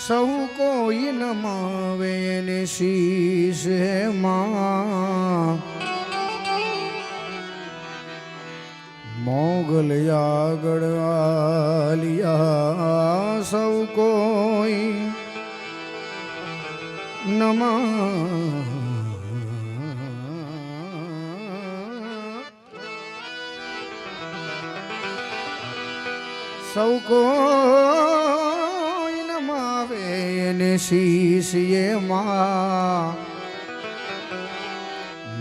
સૌ કોઈ નમાવે ને શીશ માં મોગલ આગળ આલિયા સૌ કોઈ સૌ કોઈ નમાવે ને શીશ માં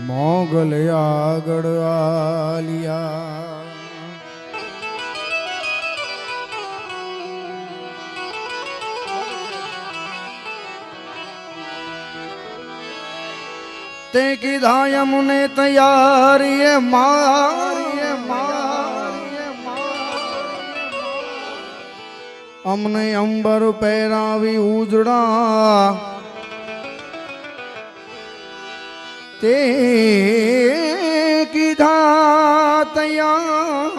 મોગલ આગળ આલિયા તે કીધા યમને તૈયાર ये અમને અંબર પહેરાવી ઉજળા તે કીધા તૈયાર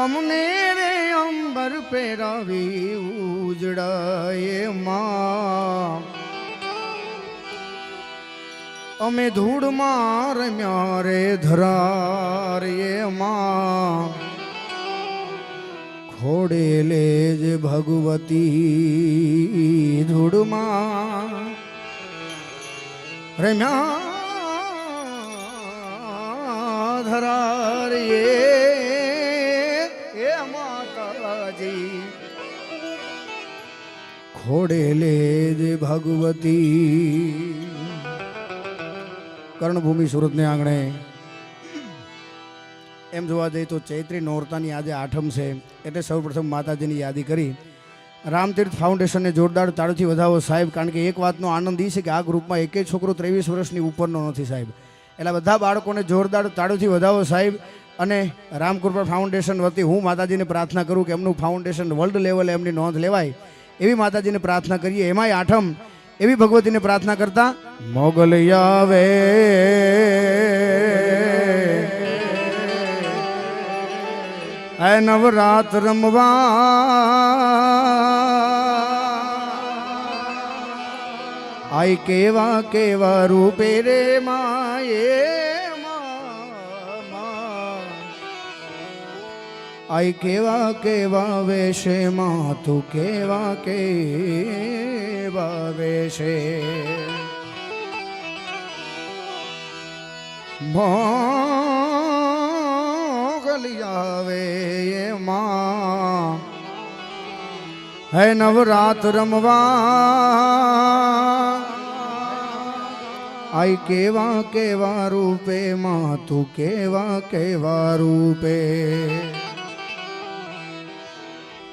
અમને રે અંબર પહેરાવી ઉજળાએ માં અમે ધૂળમાં રમ્યા રે ધરાર એ માં ખોડે લેજ ભગવતી ધૂળમાં રમ્યા ધરાર એ માતાજી ખોડે લેજ ભગવતી કર્ણભૂમિ સુરતને આંગણે એમ જોવા જઈએ તો ચૈત્રી નોરતાની આજે આઠમ છે એટલે સૌપ્રથમ માતાજીની યાદી કરી રામતીર્થ ફાઉન્ડેશનને જોરદાર તાળીથી વધાવો સાહેબ, કારણ કે એક વાતનો આનંદ એ છે કે આ ગ્રુપમાં એકેય છોકરો 23 વર્ષની ઉપરનો નથી સાહેબ, એટલે બધા બાળકોને જોરદાર તાળીથી વધાવો સાહેબ. અને રામકૃપા ફાઉન્ડેશન વતી હું માતાજીને પ્રાર્થના કરું કે એમનું ફાઉન્ડેશન વર્લ્ડ લેવલે એમની નોંધ લેવાય એવી માતાજીને પ્રાર્થના કરીએ. એમાંય આઠમ એવી ભગવતીને પ્રાર્થના કરતા મોગલ આવે હે નવરાત રમવા આઈ કેવા કેવા રૂપે રે માએ આઈ કેવા કેવા વેશે માં તું કેવા કેવા વેશે મોગલી આવે માં હે નવરાત રમવા આઈ કેવા કેવા રૂપે માં તું કેવા કેવા રૂપે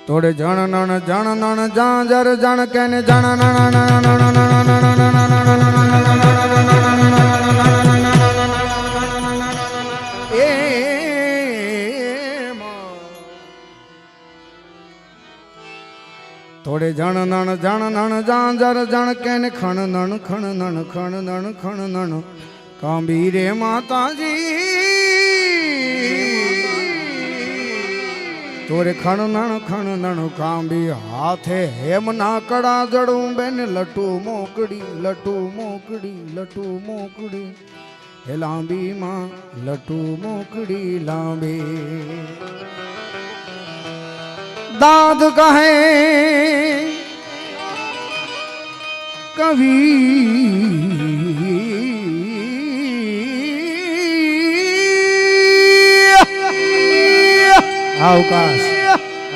તોડે જણનણ જાંજર જણ કેને એ તોડે જણનણ જાંજર જણ કેને ખણનણ કાંબી રે માતાજી તોરે ખણનણ કાંબી હાથે હેમ ના કડા જડું બેન લટુ મોકડી હે લાંબી માં લટુ મોકડી લાંબી દાદ કહે કવિ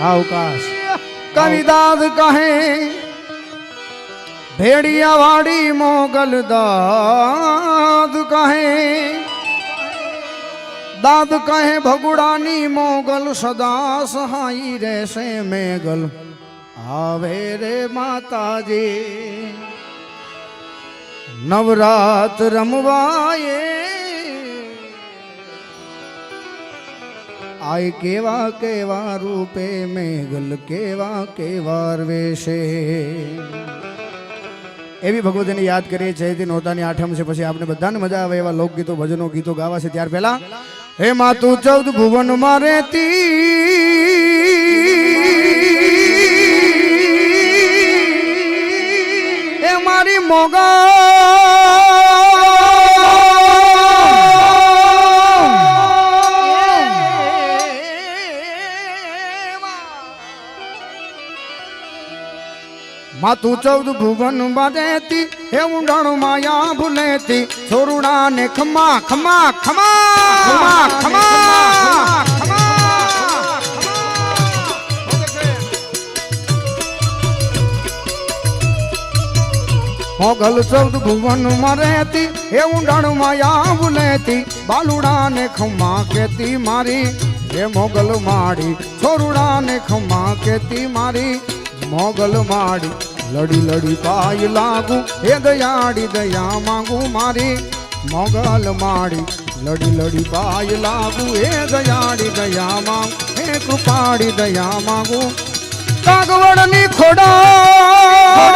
अवकाश कविदाद कहे भेड़िया वाड़ी मोगल दाद कहे भगुड़ानी मोगल सदा सहाई रहसे मेगल आवे रे माताजी नवरात रमवाए आय केवा केवा रूपे मेघल केवा केवा वेशे એવી ભગવતીને યાદ કરીએ છીએ. નોરતાની આઠમ છે, પછી આપણે બધાને મજા આવે એવા લોકગીતો ભજનો ગીતો ગાવા છે. ત્યાર પહેલા એમાં તું 14 ભુવનમાં રહેતી એ મારી મોગા માતું 14 ભુવન બાજેતી હે ઊંડાણ માયા ભૂલેતી છોરુડા ને ખમા ખમા ખમા ખમા ખમા મોગલ 14 ભુવન માં રહેતી હે ઊંડાણ માયા ભૂલેતી બાલુડા ને ખમા કેતી મારી હે મોગલ માડી છોરુડા ને ખમા કેતી મારી મોગલ માડી લડી લડી પાય લાગુ હે દયાડી દયા માંગુ મારી મોગલ માડી લડી લડી પાય લાગુ હે દયાડી દયા માંગુ હે કૃપાડી દયા માંગુ કાગવડની ખોડા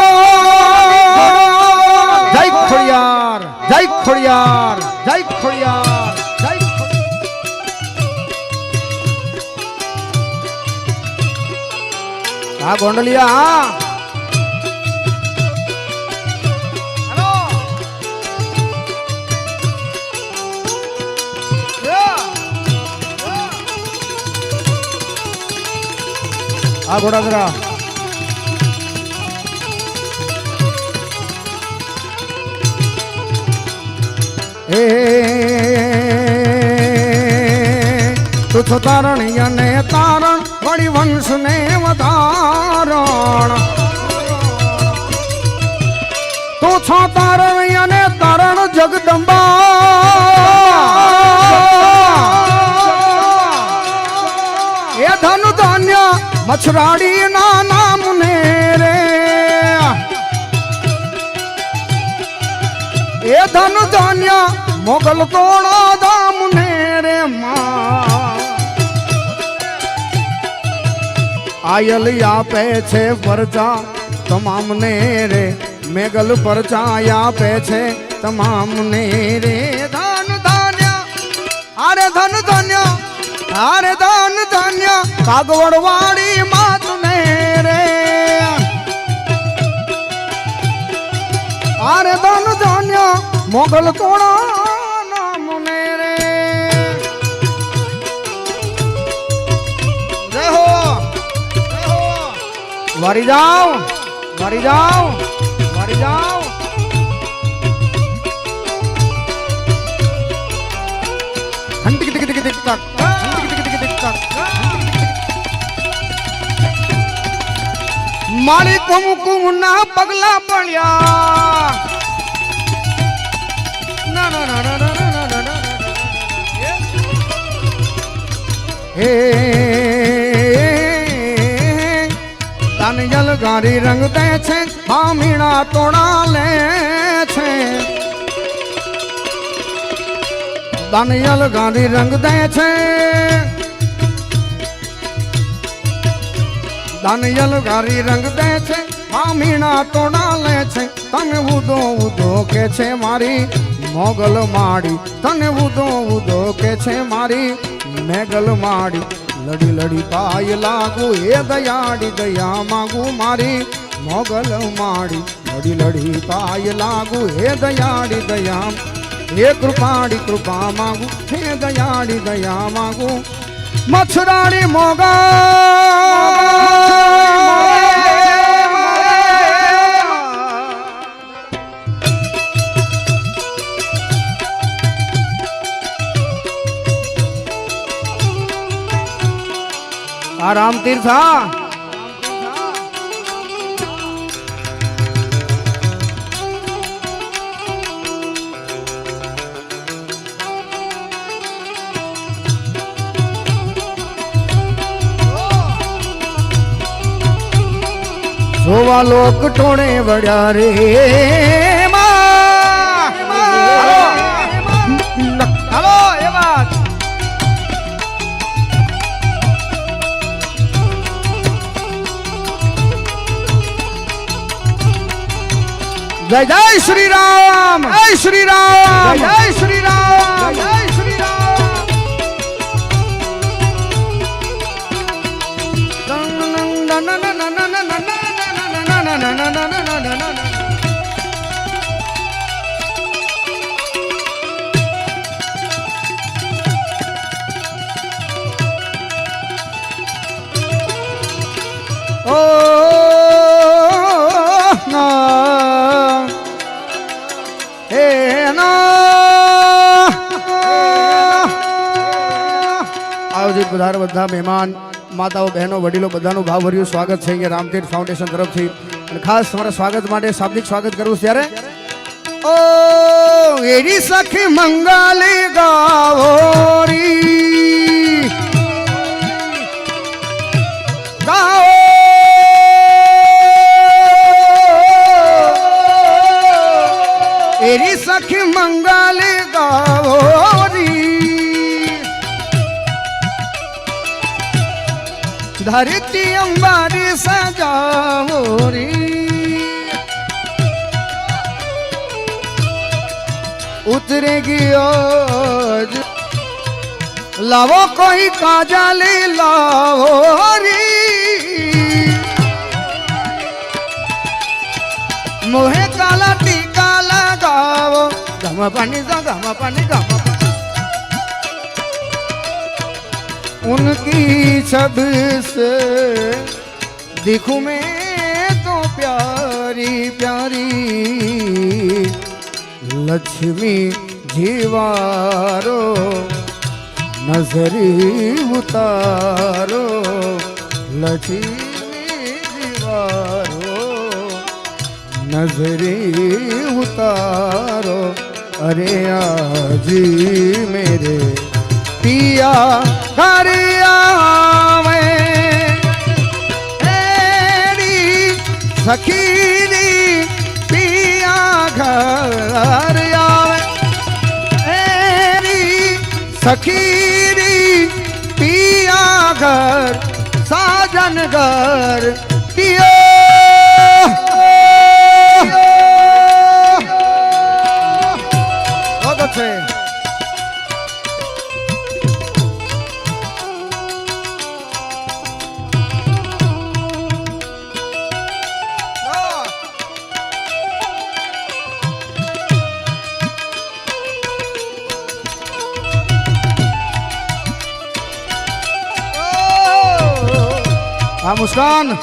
જય ખોડિયાર જય ખોડિયાર જય ખોડિયાર જય આ ગોંડલિયા આ ઘોડાદરા એ તું છો તારણી અને તારણ વળી વંશ ને વધારણ તું છો તારણી અને તારણ જગદંબા એ ધન ધાન્ય મછરાડી ના નામ ને રે એ ધન ધાન્ય મોગલ તોડા દામ ને રે માં આયલ આપે છે પરચા તમામ ને રે મેગલ પરચા આપે છે તમામ ને રે ધન ધાન્ય અરે ધન ધાન્ય અરે ધન ધાન્ય કાગવડ વાળી માત ને રે અરે ધન ધાન્ય મોગલ તોડા નામ ને રે જય હો વારી જાઓ વારી જાઓ વારી જાઓ હંટિક ટિક ટિક ટિક તક મારી કુમકુમ ના પગલા પડ્યા ના ના ના ના ના ના ના હે તાનિયલ ગારી રંગ દે છે મામીણા તોડા લે છે તાનિયલ ગારી રંગ દે છે દાનિયલ ગારી રંગ દે છે મામીણા તોડા લે છે તને ઉદો ઉદો કે છે મારી મોગલ માડી તને ઉદો ઉદો કે છે મારી મેગલ માડી લડી લડી પાય લાગુ એ દયાડી દયા માંગુ મારી મોગલ માડી લડી લડી પાય લાગુ હે દયાડી દયા હે કૃપાડી કૃપા માંગુ હે દયાડી દયા માંગુ મછરાડી મોગા આ રામ તીર્થા જોવા લોક ટોળે વળ્યા રે હાલો એ વાત જય જય શ્રી રામ જય શ્રી રામ જય શ્રી રામ જય શ્રી રામ પધાર બધા મહેમાન માતાઓ બહેનો વડીલો બધાનું ભાવભર્યું સ્વાગત છે અહીંયા રામતીર્થ ફાઉન્ડેશન તરફથી અને ખાસ તમારા સ્વાગત માટે શાબ્દિક સ્વાગત કરું છું ત્યારે ઓ એરી સખી મંગલે ગાવોરી ગાઓ એરી સખી મંગલે ગાવોરી धरती अंबारी सजावोरी उतरेगी आज लावो कोई काजल लावोरी मोहे काला टीका लगावो गम पानी गम उनकी छब से दिखूं मैं तो प्यारी प्यारी लक्ष्मी जीवारो नजरी उतारो लक्ष्मी जीवारो नजरी उतारो अरे आजी मेरे पिया घर आवे तेरी सखीनी पिया घर आवे तेरी सखीनी पिया घर साजन घर पियो बहुत अच्छे हाँ मुस्कान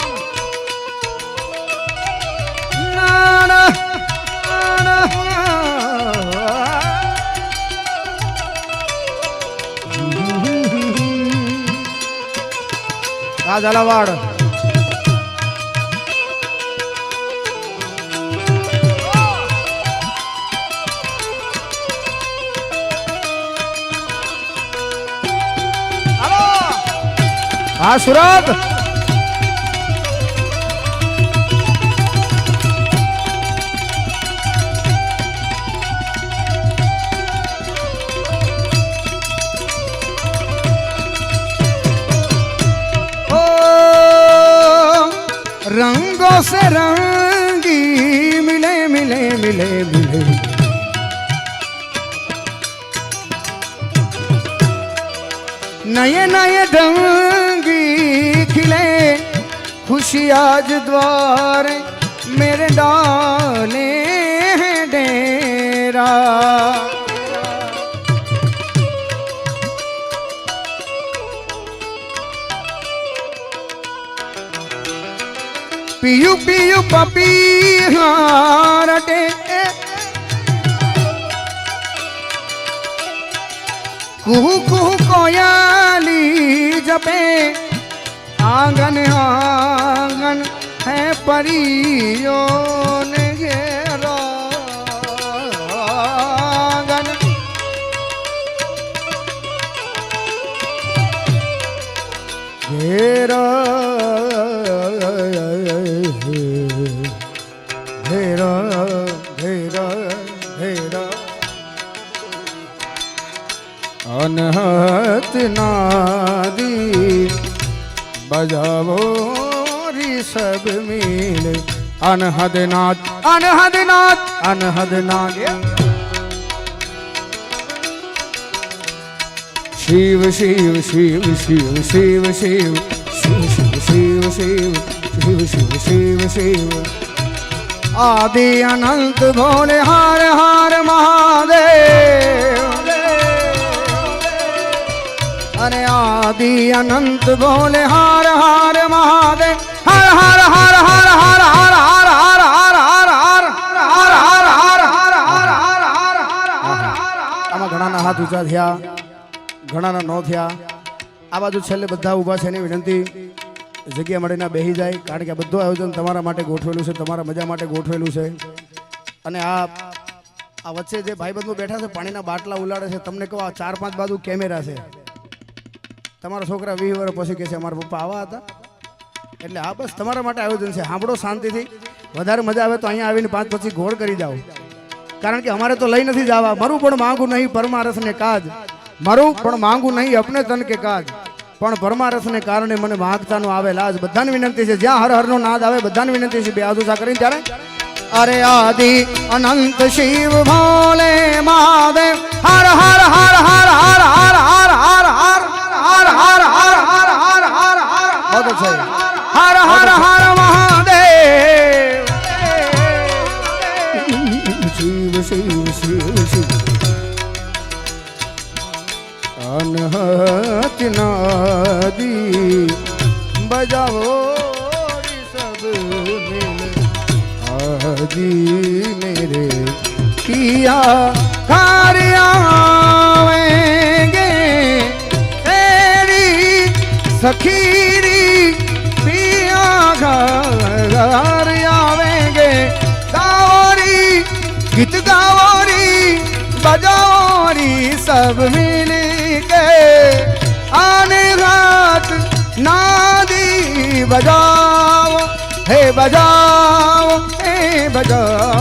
झालावाड़ हाँ सूरत रंगों से रंगी मिले मिले मिले मिले नए नए ढंगी खिले खुशी आज द्वार मेरे डाले हैं डेरा पियू पियू पपी हारटे कुहू कुहू कोयाली जपे आंगन आंगन है परियों ने घेरा आंगन घेरा घेरा घेरा घेरा अनहत नादी बजावो री सब मिले अनहद नाद अनहद नाद अनहद नाद शिव शिव शिव शिव शिव शिव शिव शिव शिव शिव शिव शिव शिव शिव आदि अनंत भोले हर हर महादेव अरे आदि अनंत भोले हर हर महादेव हर हर हर हर हर हर हर हर हर हर हर हर हर हर हर हर हर हर हर आमा घणाना हाथ ऊंचा थया घणाना नो थया આ બાજુ છેલ્લે બધા ઊભા છે એની વિનંતી જગ્યા મળીને બેસી જાય, કારણ કે આ બધું આયોજન તમારા માટે ગોઠવેલું છે, તમારા મજા માટે ગોઠવેલું છે. અને આ વચ્ચે જે ભાઈબંધો બેઠા છે પાણીના બાટલા ઉલાડે છે, તમને કહો આ 4-5 બાજુ કેમેરા છે. તમારા છોકરા 20 વર્ષ પછી કહે છે અમારા પપ્પા આવા હતા. એટલે આ બસ તમારા માટે આયોજન છે. સાંભળો શાંતિથી. વધારે મજા આવે તો અહીંયા આવીને 5 પછી ઘોડ કરી જાઓ, કારણ કે અમારે તો લઈ નથી જવા. મારું પણ માંગું નહીં પરમારસ ને કાજ, મારું પણ માંગું નહીં અપને તન કે કાજ, પણ પરમારસ ને કારણે મને માગતાનો આવે લાજ. બધાને વિનંતી છે, જ્યાં હર હરનો નાદ આવે બધાને વિનંતી છે બે આદુસા કરીને ત્યારે. અરે આદિ અનંત શિવ ભોલે મહાદેવ હર હર હર હર હર હર હર હર હર હર હર હર હર હર હર હર હર હર હર મહાદેવ. શિવ શિવ શિવ શિવ अनहत नादी बजाओ सब मिल आजी मेरे किया कार्य आवेंगे तेरी सखीरी पिया घर आवेंगे. गाओरी गीत गाओरी बजाओरी सब मिल आने रात नादी बजाओ हे बजाओ हे बजाओ.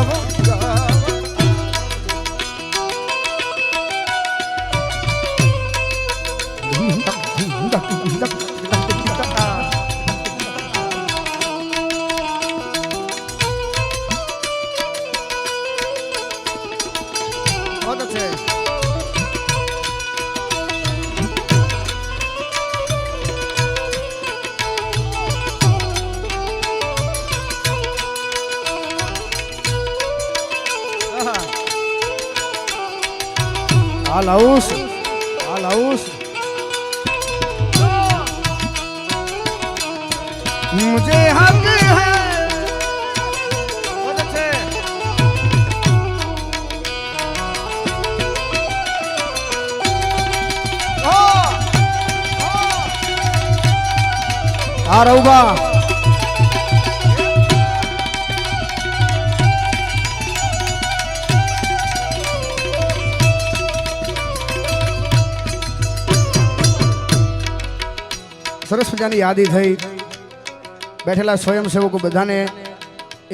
बहुत अच्छे. हाउस मुझे हक है. बहुत अच्छे. आ रहुबा સરસ મજાની યાદી થઈ. બેઠેલા સ્વયંસેવકો બધાને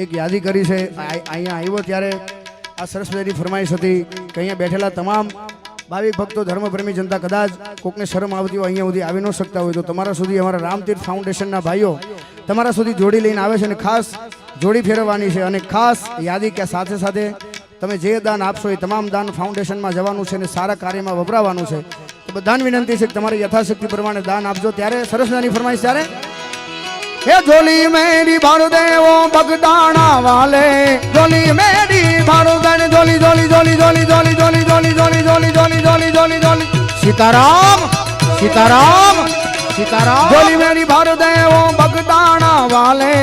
એક યાદી કરી છે. અહીંયા આવ્યો ત્યારે આ સરસ મજાની ફરમાઈશ હતી કે અહીંયા બેઠેલા તમામ ભાવિક ભક્તો ધર્મપ્રેમી જનતા કદાચ કોકને શરમ આવતી હોય અહીંયા સુધી આવી ન શકતા હોય તો તમારા સુધી અમારા રામતીર્થ ફાઉન્ડેશનના ભાઈઓ તમારા સુધી જોડી લઈને આવે છે અને ખાસ જોડી ફેરવવાની છે. અને ખાસ યાદી કે સાથે સાથે તમે જે દાન આપશો એ તમામ દાન ફાઉન્ડેશનમાં જવાનું છે અને સારા કાર્યમાં વપરાવાનું છે. તો બધાને વિનંતી છે કે તમારી યથાશક્તિ પ્રમાણે દાન આપજો. ત્યારે સરસ મજાની ફરમાઈશ ત્યારે हे झोली मेरी भर दे वो बगदाना वाले, झोली मेरी भर दे झोली झोली झोली झोली झोली झोली झोली झोली झोली झोली झोली झोली झोली. सीताराम सीताराम सीताराम. झोली मेरी भर दे वो बगदाना वाले,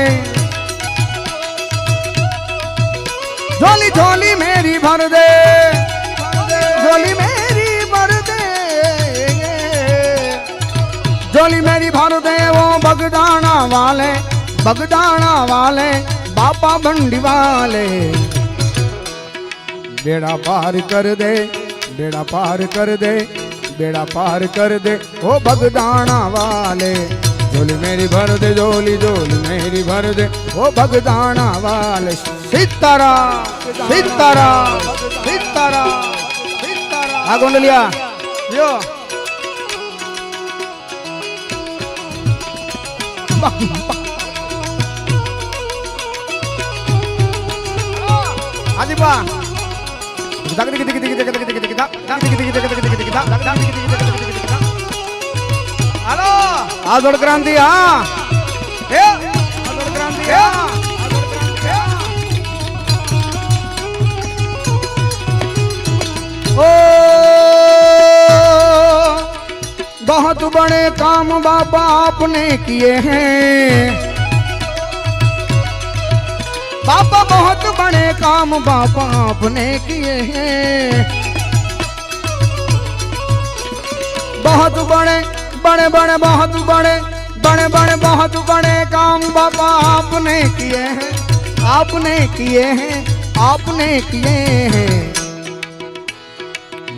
झोली झोली मेरी भर दे, झोली मेरी भर दे, झोली मेरी भर दे वो बगदाना वाले, बगदाना वाले बापा बंडी वाले. बेड़ा पार कर दे, बेड़ा पार कर दे, बेड़ा पार कर दे ओ बगदाना वाले. झोली मेरी भर दे, झोली झोली मेरी भर दे ओ बगदाना वाले. सीताराम सीताराम सीताराम सीताराम. आ गोंडलिया यो आदिपा हेलो आदोड़ क्रांति. हाँ आदोड़ क्रांति. ओ बहुत बड़े काम बाबा आपने किए हैं, बाबा बहुत बड़े काम बाबा आपने किए हैं. बहुत बड़े बड़े बड़े बहुत बड़े बड़े बड़े बहुत बड़े काम बाबा आपने किए हैं, आपने किए हैं, आपने किए हैं।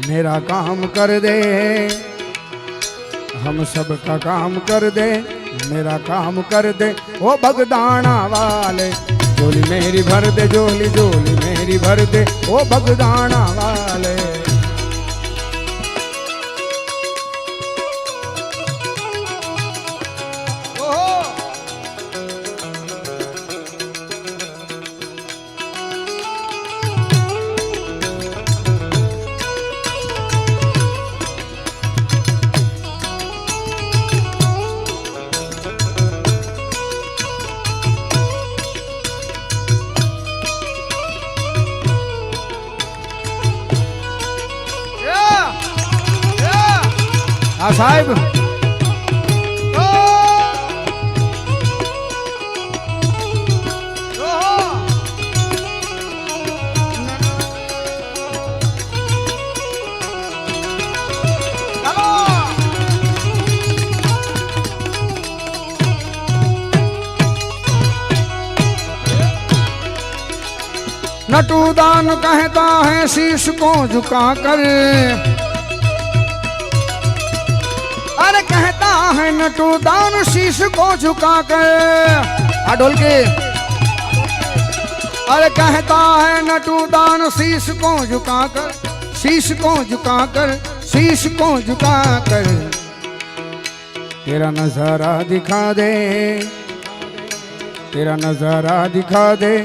मेरा काम कर दे, हम सबका काम कर दे, मेरा काम कर दे ओ बगदाना वाले। झोली मेरी भर दे, झोली झोली मेरी भर दे ओ बगदाना वाले। हाँ साहब, नटुदान कहता है शीश को झुका कर, अरे कहता है नटुदान शीश को झुका कर। ढोल के, अरे कहता है नटुदान शीश को झुका कर, शीश को झुका कर, शीश को झुका कर। तेरा नजारा दिखा दे, तेरा नजारा दिखा दे,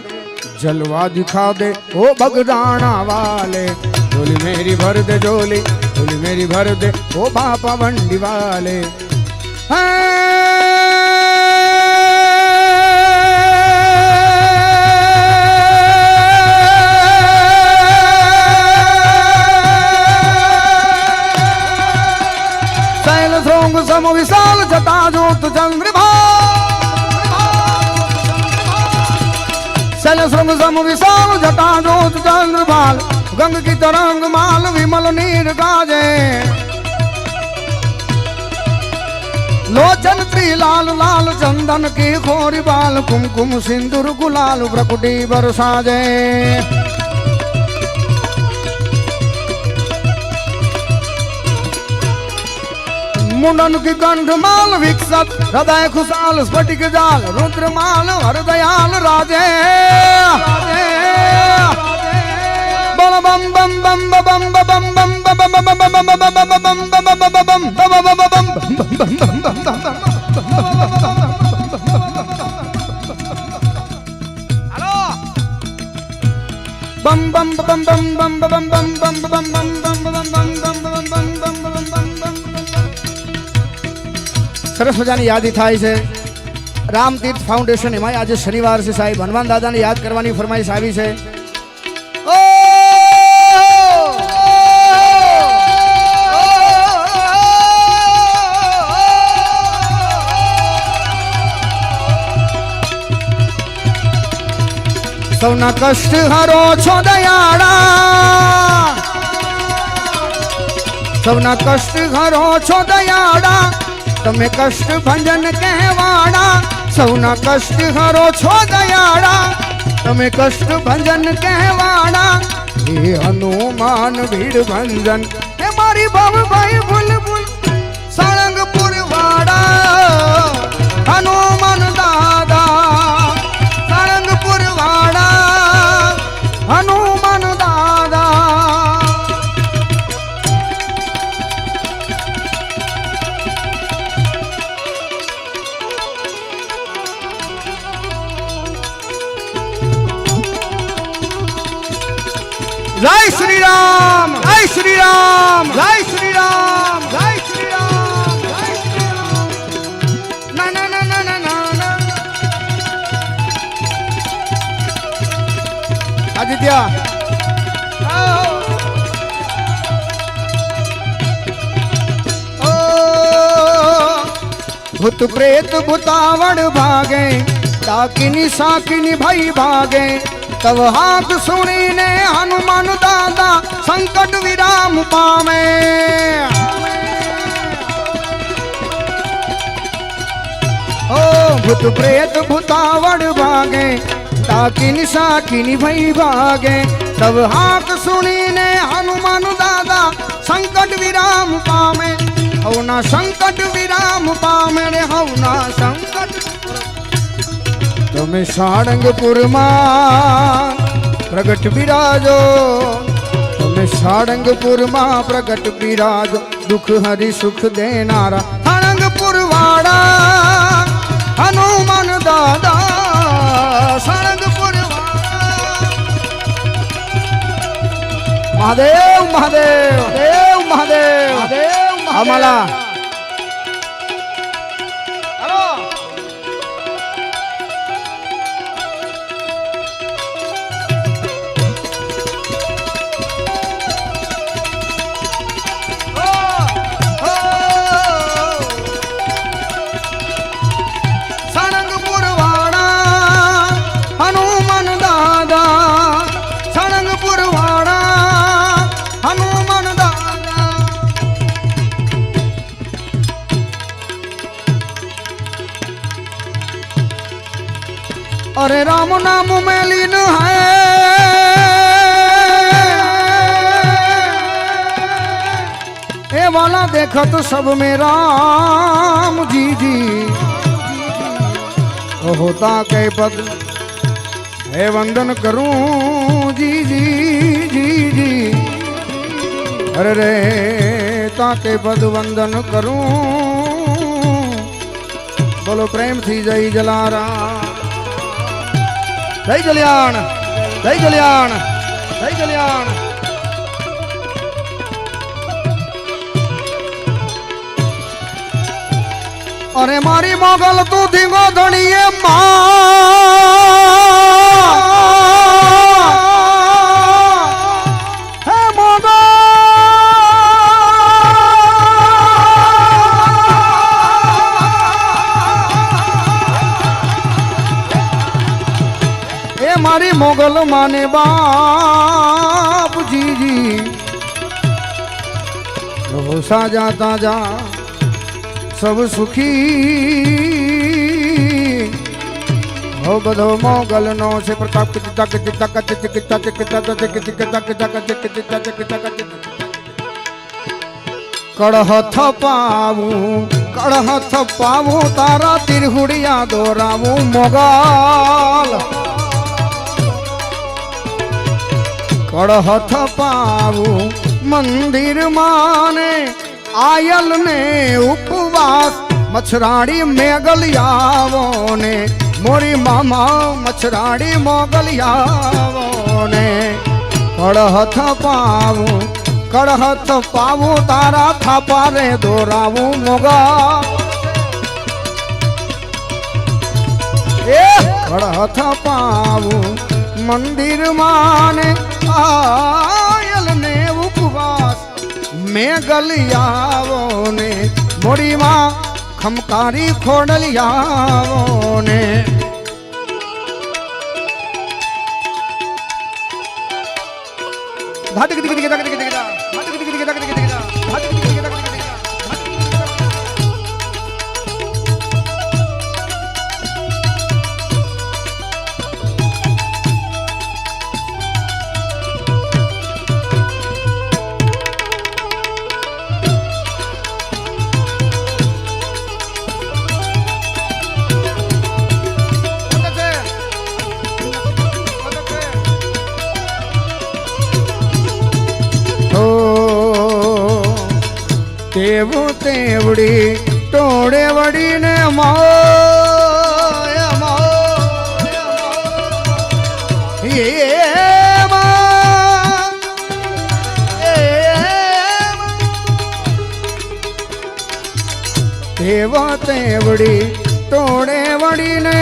जलवा दिखा दे ओ बगदाना वाले। झोली मेरी भर दे, झोली झोली मेरी भर दे ओ बापा बंडी वाले। शैल श्रृंग सम विशाल जटा जोत चंद्रमा, शैल श्रृंग सम विशाल जटा जोत चंद्रभाल। गंग की तरंग माल विमल नीर गाजे, लोचन त्रिलाल लाल चंदन की खोरी बाल। कुमकुम सिंदूर गुलाल प्रकुटी बरसाजे, मुंडन की कंठमाल विकसत हृदय खुशाल। स्फटिक जाल रुद्रमाल हरदयाल राजे। बम बम बम बम बम बम बम बम बम સરસ મજાની યાદી થાય છે રામતીર્થ ફાઉન્ડેશન એમાં આજે શનિવાર છે સાહેબ હનુમાન દાદાને યાદ કરવાની ફરમાઈશ આવી છે સૌના કષ્ટ હરો છો દયાળા સૌના કષ્ટ હરો છો દયાળા તમે કષ્ટ ભંજન કહેવાડા સૌના કષ્ટ હરો છો દયાળા તમે કષ્ટ ભંજન કહેવાડા હે હનુમાન ભીડ ભંજન હે મારી ભવભાઈ બુલબુલ સાળંગપુર વાડા હનુમાન દાદા સાળંગપુર વાડા હનુમાન દાદા जय श्री राम जय श्री राम जय श्री राम जय श्री राम जय श्री राम ना ना ना ना ना ना आदित्य भूत प्रेत भूतावड़ भागे डाकिनी साकिनी भई भागे तब हाथ सुनी ने हनुमान दादा संकट विराम पावे ओ भूत प्रेत भूतावड़ भागे ताकिन साकिन भई भागे तब हाक सुनी ने हनुमान दादा संकट विराम पामे हवना संकट विराम पामे रे हवना संकट તમે સાળંગપુરમાં પ્રગટ બિરાજો તમે સાળંગપુરમાં પ્રગટ બિરાજો દુઃખ હરી સુખ દેનારા સાળંગપુર વાળા હનુમાન દાદા સાળંગપુર મહાદેવ મહાદેવ દેવ મહાદેવ દેવ અમાલા अरे राम नाम में लीन है ए वाला देखा तो सब में राम जी जी होता के पद हे वंदन करूं जी जी जी जी अरे रे ताके पद वंदन करूं बोलो प्रेम थी जय जलारा जय कल्याण जय कल्याण जय कल्याण अरे मारी मोगल तू धींगो धड़िए मां हे मोगल मारी मोगल माने बाप जी जी हो साजा ताजा सब सुखी हो बधो मोगल नो से प्रताप कड़ह थपावू तारा तिरहुड़िया दोरावू मोगल कड़हथ पावू मंदिर माने आयल ने उपवास मछराड़ी मेगलियावो ने मोरी मामा मछराड़ी मोगलियावो ने कड़हथ पावू तारा थापा रे दोरावू मोगा ए कड़हथ पावू मंदिर माने आयल ने उपवास में गलियावो ने मोड़ी माँ खमकारी खोडलियावो ने तेवू तेवड़ी टोड़े वड़ी ने तेवा तेवड़ी टोड़े वड़ी ने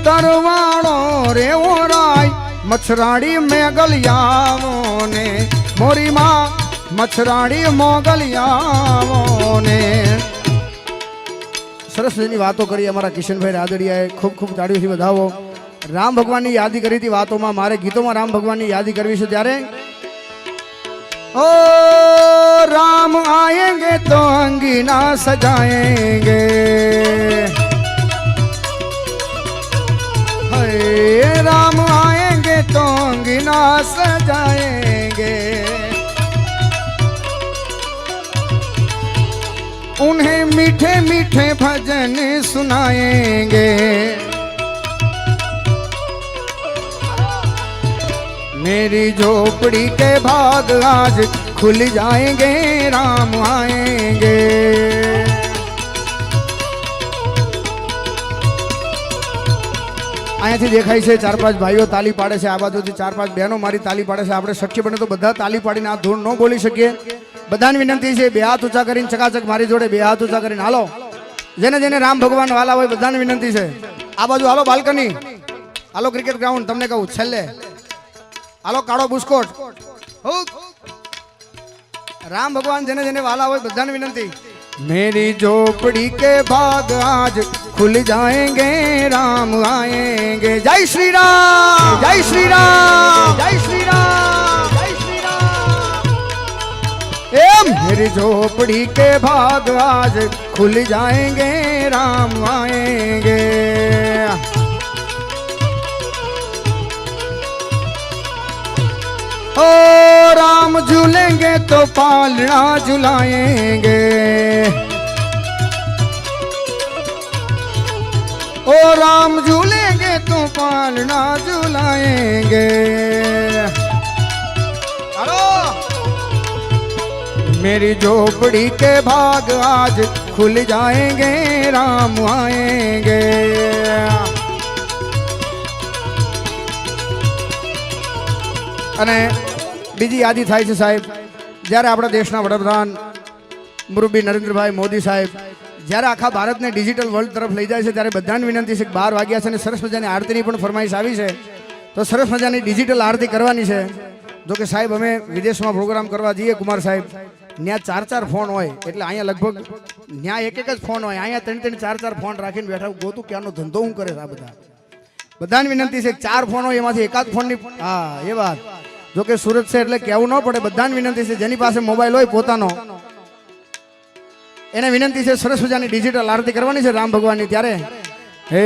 तरवाड़ो रे ओराय मछराड़ी में गलियावो ने मोरी माँ मछराड़ी मोगलियावो ने सरस मजानी वातो करी अमरा किशनभाई रादड़ियाए खूब खूब ताड़ीओथी વધાવો राम भगवान की यादी करी थी वातों में मारे गीतों में राम भगवान की यादी करवी छे त्यारे ओ राम आएंगे तो अंगीना सजाएंगे का सजाएंगे, उन्हें मीठे मीठे भजन सुनाएंगे। मेरी झोपड़ी के भाग आज खुल जाएंगे, राम आएंगे। અહીંયાથી દેખાય છે 4-5 ભાઈઓ તાલી પાડે છે, આ બાજુથી 4-5 બહેનો મારી તાલી પાડે છે. આપણે શક્ય બને તો બધા તાલી પાડીને આ ધૂન ન બોલી શકીએ. બધાને વિનંતી છે, બે હાથ ઊંચા કરીને ચકાચક મારી જોડે બે હાથ ઊંચા કરીને હાલો. જેને જેને રામ ભગવાન વાલા હોય બધાને વિનંતી છે, આ બાજુ હાલો, બાલ્કની હાલો, ક્રિકેટ ગ્રાઉન્ડ તમને કહું છેલ્લે હાલો, કાળો બુસ્કોટ. राम भगवान जने जने वाला हो बधाने विनंती। मेरी झोपड़ी के भाग आज खुल जाएंगे, राम आएंगे। जय श्री राम, जय श्री राम, जय श्री राम, जय श्री राम। मेरी झोपड़ी के भाग आज खुल जाएंगे, राम आएंगे। ओ राम झूलेंगे तो पालना झुलाएंगे, ओ राम झूलेंगे तो पालना झुलाएंगे। हेलो, मेरी झोपड़ी के भाग आज खुल जाएंगे, राम आएंगे। અને બીજી યાદી થાય છે સાહેબ, જ્યારે આપણા દેશના વડાપ્રધાન મુરબ્બી નરેન્દ્રભાઈ મોદી સાહેબ જ્યારે આખા ભારતને ડિજિટલ વર્લ્ડ તરફ લઈ જાય છે, ત્યારે બધાને વિનંતી છે કે 12 વાગ્યા છે અને સરસ મજાની આરતીની પણ ફરમાઈશ આવી છે, તો સરસ મજાની ડિજિટલ આરતી કરવાની છે. જો કે સાહેબ અમે વિદેશમાં પ્રોગ્રામ કરવા જઈએ કુમાર સાહેબ, ત્યાં 4-4 ફોન હોય, એટલે અહીંયા લગભગ ત્યાં એક જ ફોન હોય, અહીંયા 3-3 4-4 ફોન રાખીને બેઠા ગોતું ક્યાંનો ધંધો હું કરે છે. આ બધાને વિનંતી છે, 4 ફોન હોય એમાંથી એકાદ ફોનની, હા એ વાત. જો કે સુરત છે એટલે કહેવું ન પડે, બધાને વિનંતી છે જેની પાસે મોબાઈલ હોય પોતાનો એને વિનંતી છે સરસ મજાની ડિજિટલ આરતી કરવાની છે રામ ભગવાનની. ત્યારે હે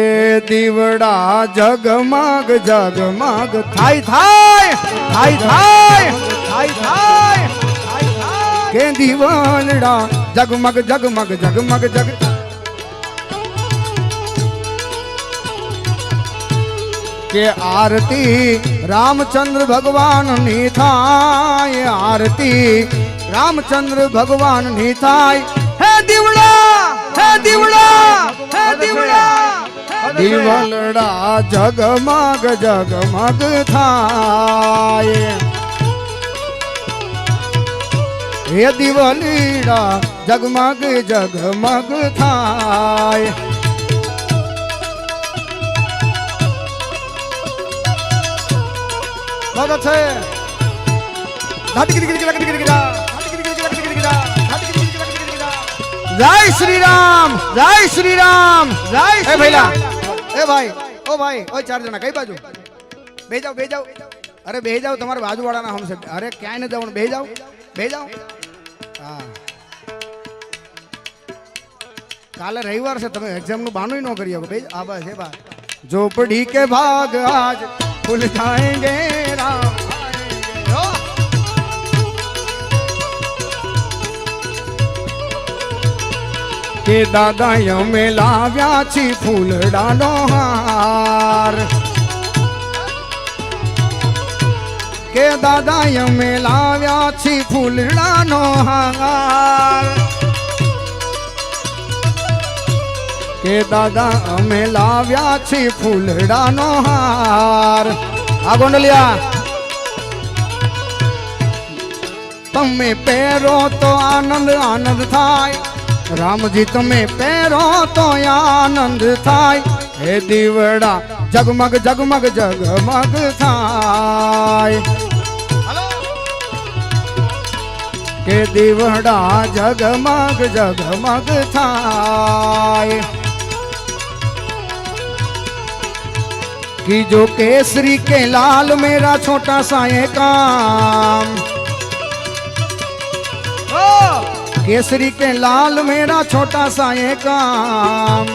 દીવડા જગમગ જગમગ થાય થાય થાય થાય થાય થાય કે દીવડા જગમગ જગમગ જગમગ જગ के आरती रामचंद्र भगवान नी थाय, आरती रामचंद्र भगवान नी थाय। हे दिवड़ा, हे दिवड़ा, हे दिवड़ा, दिवलड़ा जगमग जगमग थाय। हे दिवलड़ा जगमग जगमग थाय। बहुत अच्छे। जय श्री राम, जय श्री राम, जय श्री भैया। ए भाई, ओ भाई, ओ 4 जना कई बाजू बे जाओ, बे जाओ, अरे बे जाओ, तुम्हारे बाजू वाला ना हमसे, अरे क्या न जाओ, बे जाओ, बे जाओ। हाँ, काले रविवार से तुम्हें एग्जाम नु बानो ही न करियो, बे आ बस ए बात। झोपड़ी के भाग आज खुल जाएंगे, राम आएंगे। के दादा यमे लाव्या छी फूलडानो हार, के दादा यमे लाव्या छी फूलडानो हार, के दादा अमे लाव्या छी फूलडानो हार। आ गोंडलिया तमे पेरो तो आनंद आनंद थाय, राम जी तमे पेरो तो आनंद थाय। हे दीवड़ा जगमग जगमग जगमग थाय, के दीवड़ा जगमग जगमग थाय। कि जो केसरी के लाल मेरा छोटा सा ये काम, केसरी के लाल मेरा छोटा सा ये काम,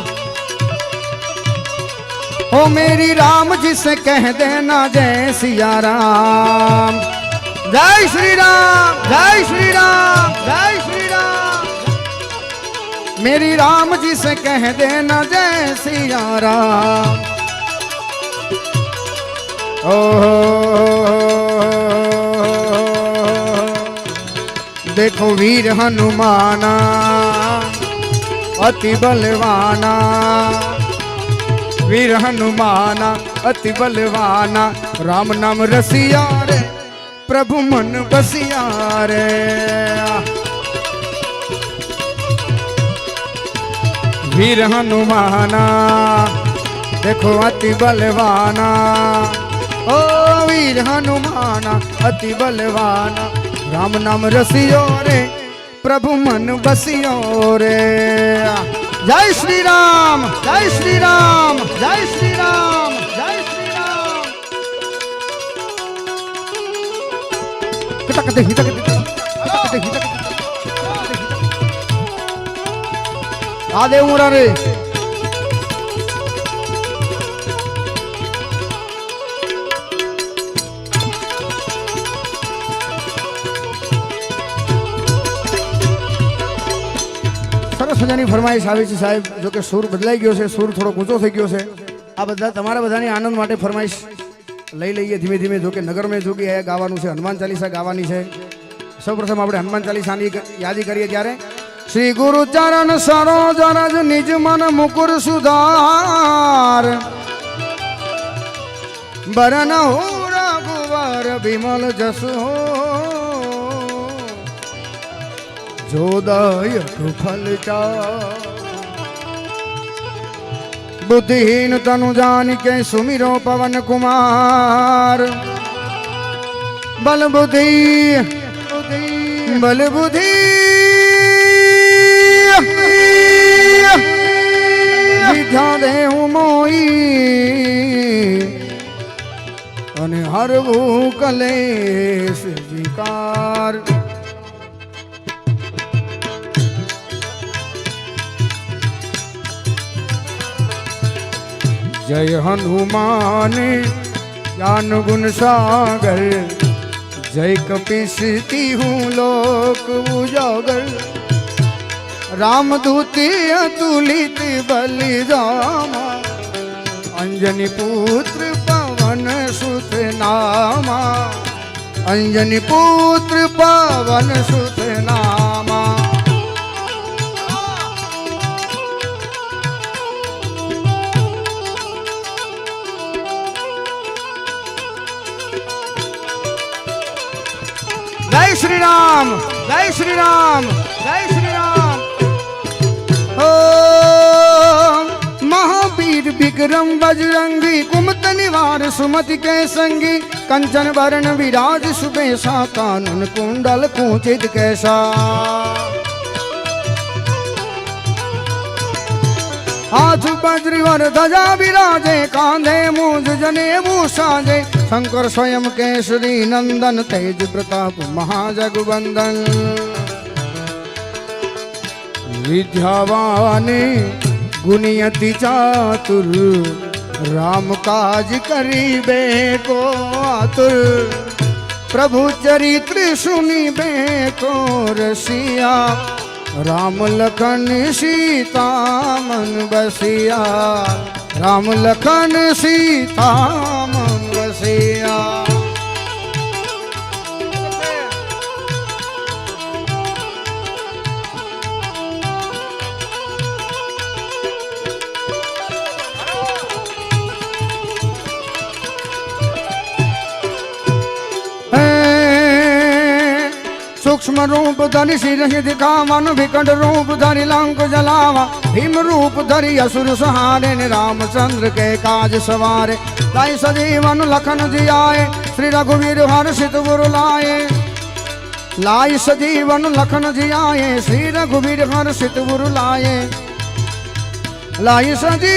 ओ मेरी राम जी से कह देना जय सिया राम। जय श्री राम, जय श्री राम, जय श्री राम। मेरी राम जी से कह देना जय सिया राम। देखो वीर हनुमाना अति बलवाना, वीर हनुमाना अति बलवाना, राम नाम रसिया रे प्रभु मन बसिया रे। वीर हनुमाना देखो अति बलवाना, ओ वीर हनुमाना अति बलवाना, राम नाम रसियो रे प्रभु मन बसियो रे। जय श्री राम, जय श्री राम, जय श्री राम, जय श्री राम। आदे उमरा रे સરસ મજાની ફરમાઈશ આવી છે સાહેબ. જો કે સૂર બદલાઈ ગયો છે, સૂર થોડો ઊંચો થઈ ગયો છે. આ બધા તમારા બધાની આનંદ માટે ફરમાઈશ લઈ લઈએ ધીમે ધીમે. જો કે નગરમાં જો કે અહીંયા ગાવાનું છે, હનુમાન ચાલીસા ગાવાની છે. સૌપ્રથમ આપણે હનુમાન ચાલીસાની યાદી કરીએ ત્યારે શ્રી ગુરુ ચરણ સરોજ રજ નિજ મન મુકુર સુધાર, બરન હો રઘુવર વિમલ જસુ જોદય ફલ ચાર. बुद्धिहीन तनु जान के सुमिरो पवन कुमार, बल बुद्धि बल बुद्धि विद्या देहु मोई, અને હરવું કલેશ વિકાર. जय हनुमान ज्ञान गुण सागर, जय कपीसती हूँ लोक उजागर. रामदूती अतुलित बलिदामा, अंजनी पुत्र पवन सुत नामा, अंजनी पुत्र पवन सुत नामा. जय श्री राम, जय श्री राम, जय श्री राम. ओ महावीर विक्रम बजरंगी, कुमत निवार सुमति के संगी, कंचन वरण विराज सुबेसा, कानन कुंडल कुंचित कैसा. हाथ वज्रवर ध्वजा विराजे, कांधे मूंज जनेऊ साजे, शंकर स्वयं केसरी नंदन, तेज प्रताप महाजगवंदन. विद्यावान गुणियति चातुर, राम काज करीबे को आतुर. प्रभु चरित्र सुनिबे को रसिया, राम लखन सीता मन बसिया, राम लखन सीता मन बसिया. सूक्ष्म रूप धरि सिर दिखावन, विकट रूप धरि लंक जलावा, भीम रूप धरि असुर सहारे, रामचंद्र के काज सवारे. ताई सजीवन लखन जियाए, श्री रघुवीर हर्षित गुरु लाए. लाई सजीवन लखन जियाए, श्री रघुवीर हर्षित गुरु लाए. लाई सजीवन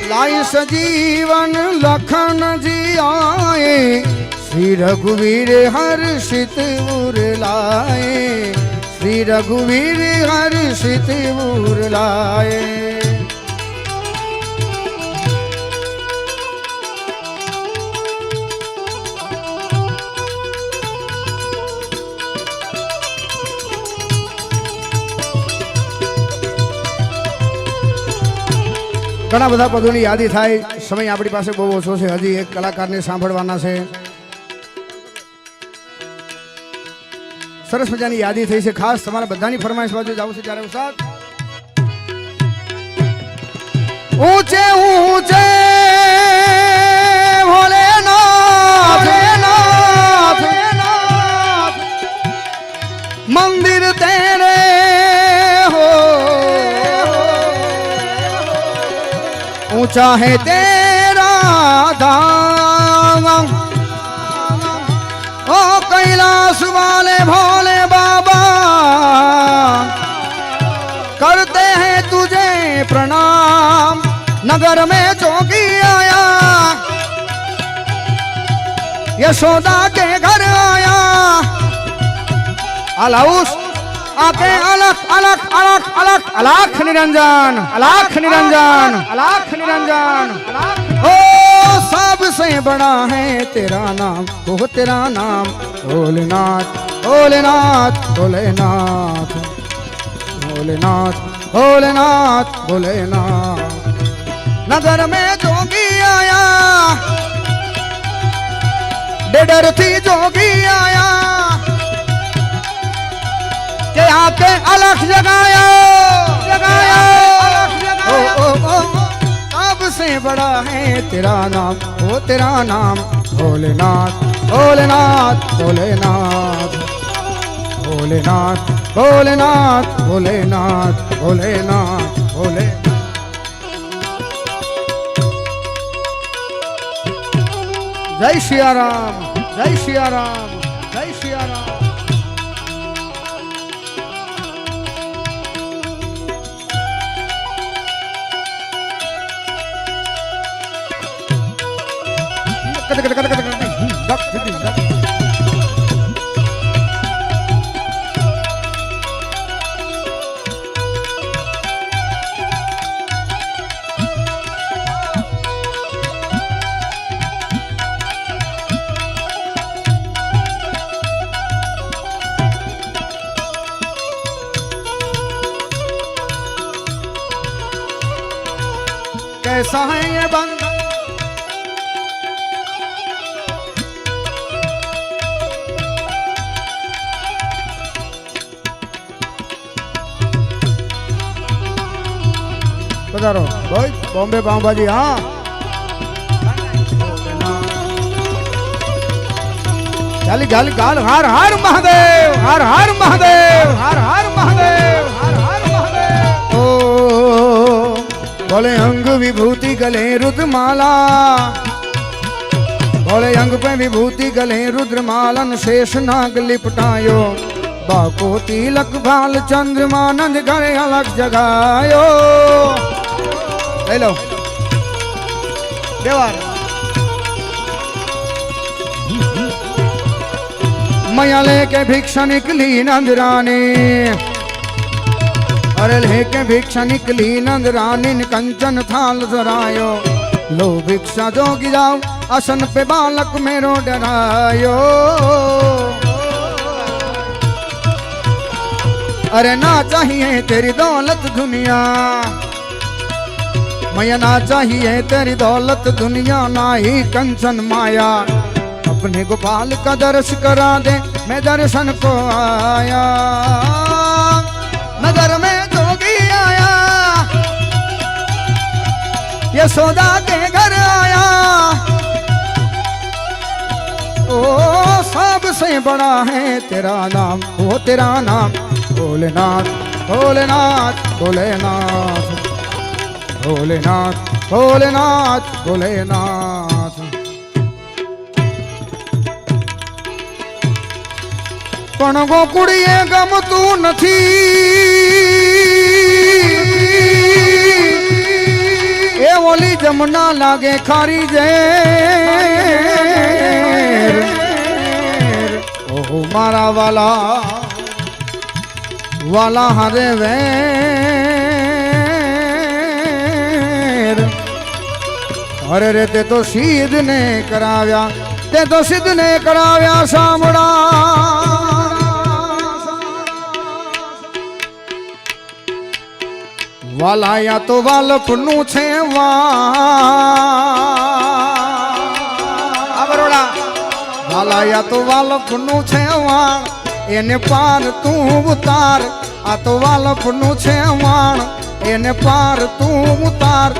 लाई सजीवन लखन जियाए, श्री रघुवीर हर्षित गुरु लाए. श्री रघुवीर हर्षित उर लाए। ઘણા બધા પદોની યાદી થાય, સમય આપણી પાસે બહુ ઓછો છે, હજી એક કલાકારને સાંભળવાના છે। સરસ મજાની યાદી થઈ છે, ખાસ તમારા બધાની ફરમાઈશ બાજુ જાવું છે ત્યારે ઉસ્તાદ ઊંચે ઊંચે ભોલેનાથ મંદિર તેરે हो ऊंचा है तेरा धाम ओ कैलाश वाले भोले बाबा करते हैं तुझे प्रणाम। नगर में जोगी आया यशोदा के घर आया अलाउस आके अलख अलख अलख अलख अलख निरंजन अलख निरंजन अलख निरंजन ओ सबसे बड़ा है तेरा नाम वो तेरा नाम भोलेनाथ भोलेनाथ भोलेनाथ भोलेनाथ भोलेनाथ भोलेनाथ। नगर में जोगी आया डेडर थी जोगी आया के आके अलख जगाया जगाया ओ ओ ओ सबसे बड़ा है तेरा नाम वो तेरा नाम भोलेनाथ भोलेनाथ भोलेनाथ भोलेनाथ भोलेनाथ भोलेनाथ भोलेनाथ भोले। जय सिया राम जय सिया राम जय सिया राम। कैसा है ये बंदा पधारो भाई बॉम्बे पाव भाजी। हाँ गाली गाली गाल हर हर महादेव हर हर महादेव हर हर महादेव हर हर महादेव। ओ बोले अंग विभूति गले रुद्रमाला बोले अंग पे विभूति गले रुद्रमालन शेष नाग लिपटायो बाको तिलक भाल चंद्रमानंद घरे अलग जगायो। ले लो देवार मैया लेके भिक्षा निकली नंदरानी अरे लेके भिक्षा निकली नंदरानी कंचन थाल धरायो लो भिक्षा जोगी जाओ आसन पे बालक मेरो डरायो। अरे ना चाहिए तेरी दौलत दुनिया मैया ना चाहिए तेरी दौलत दुनिया ना ही कंचन माया अपने गोपाल का दर्श करा दे मैं दर्शन को आया। नगर में जोगी आया यशोदा के घर आया ओ सबसे बड़ा है तेरा नाम वो तेरा नाम भोलेनाथ भोलेनाथ भोलेनाथ भोलेनाथ भोलेनाथ भोलेनाथ। पण गोकुड़िए गमतू नथी ए ओली जमुना लागे खारी जेर ओ मारा वाला વાલા હારે વેર અરે રે તે તો સિદ્ધ ને કરાવ્યા તે તો સિદ્ધ ને કરાવ્યા સાંભળા વાલાયા તો વાલપનું છે વાલાયા તો વાલપનું છે વાણ એને પાર તું ઉતાર આ તો વાલપનું છે વાણ એને પાર તું ઉતાર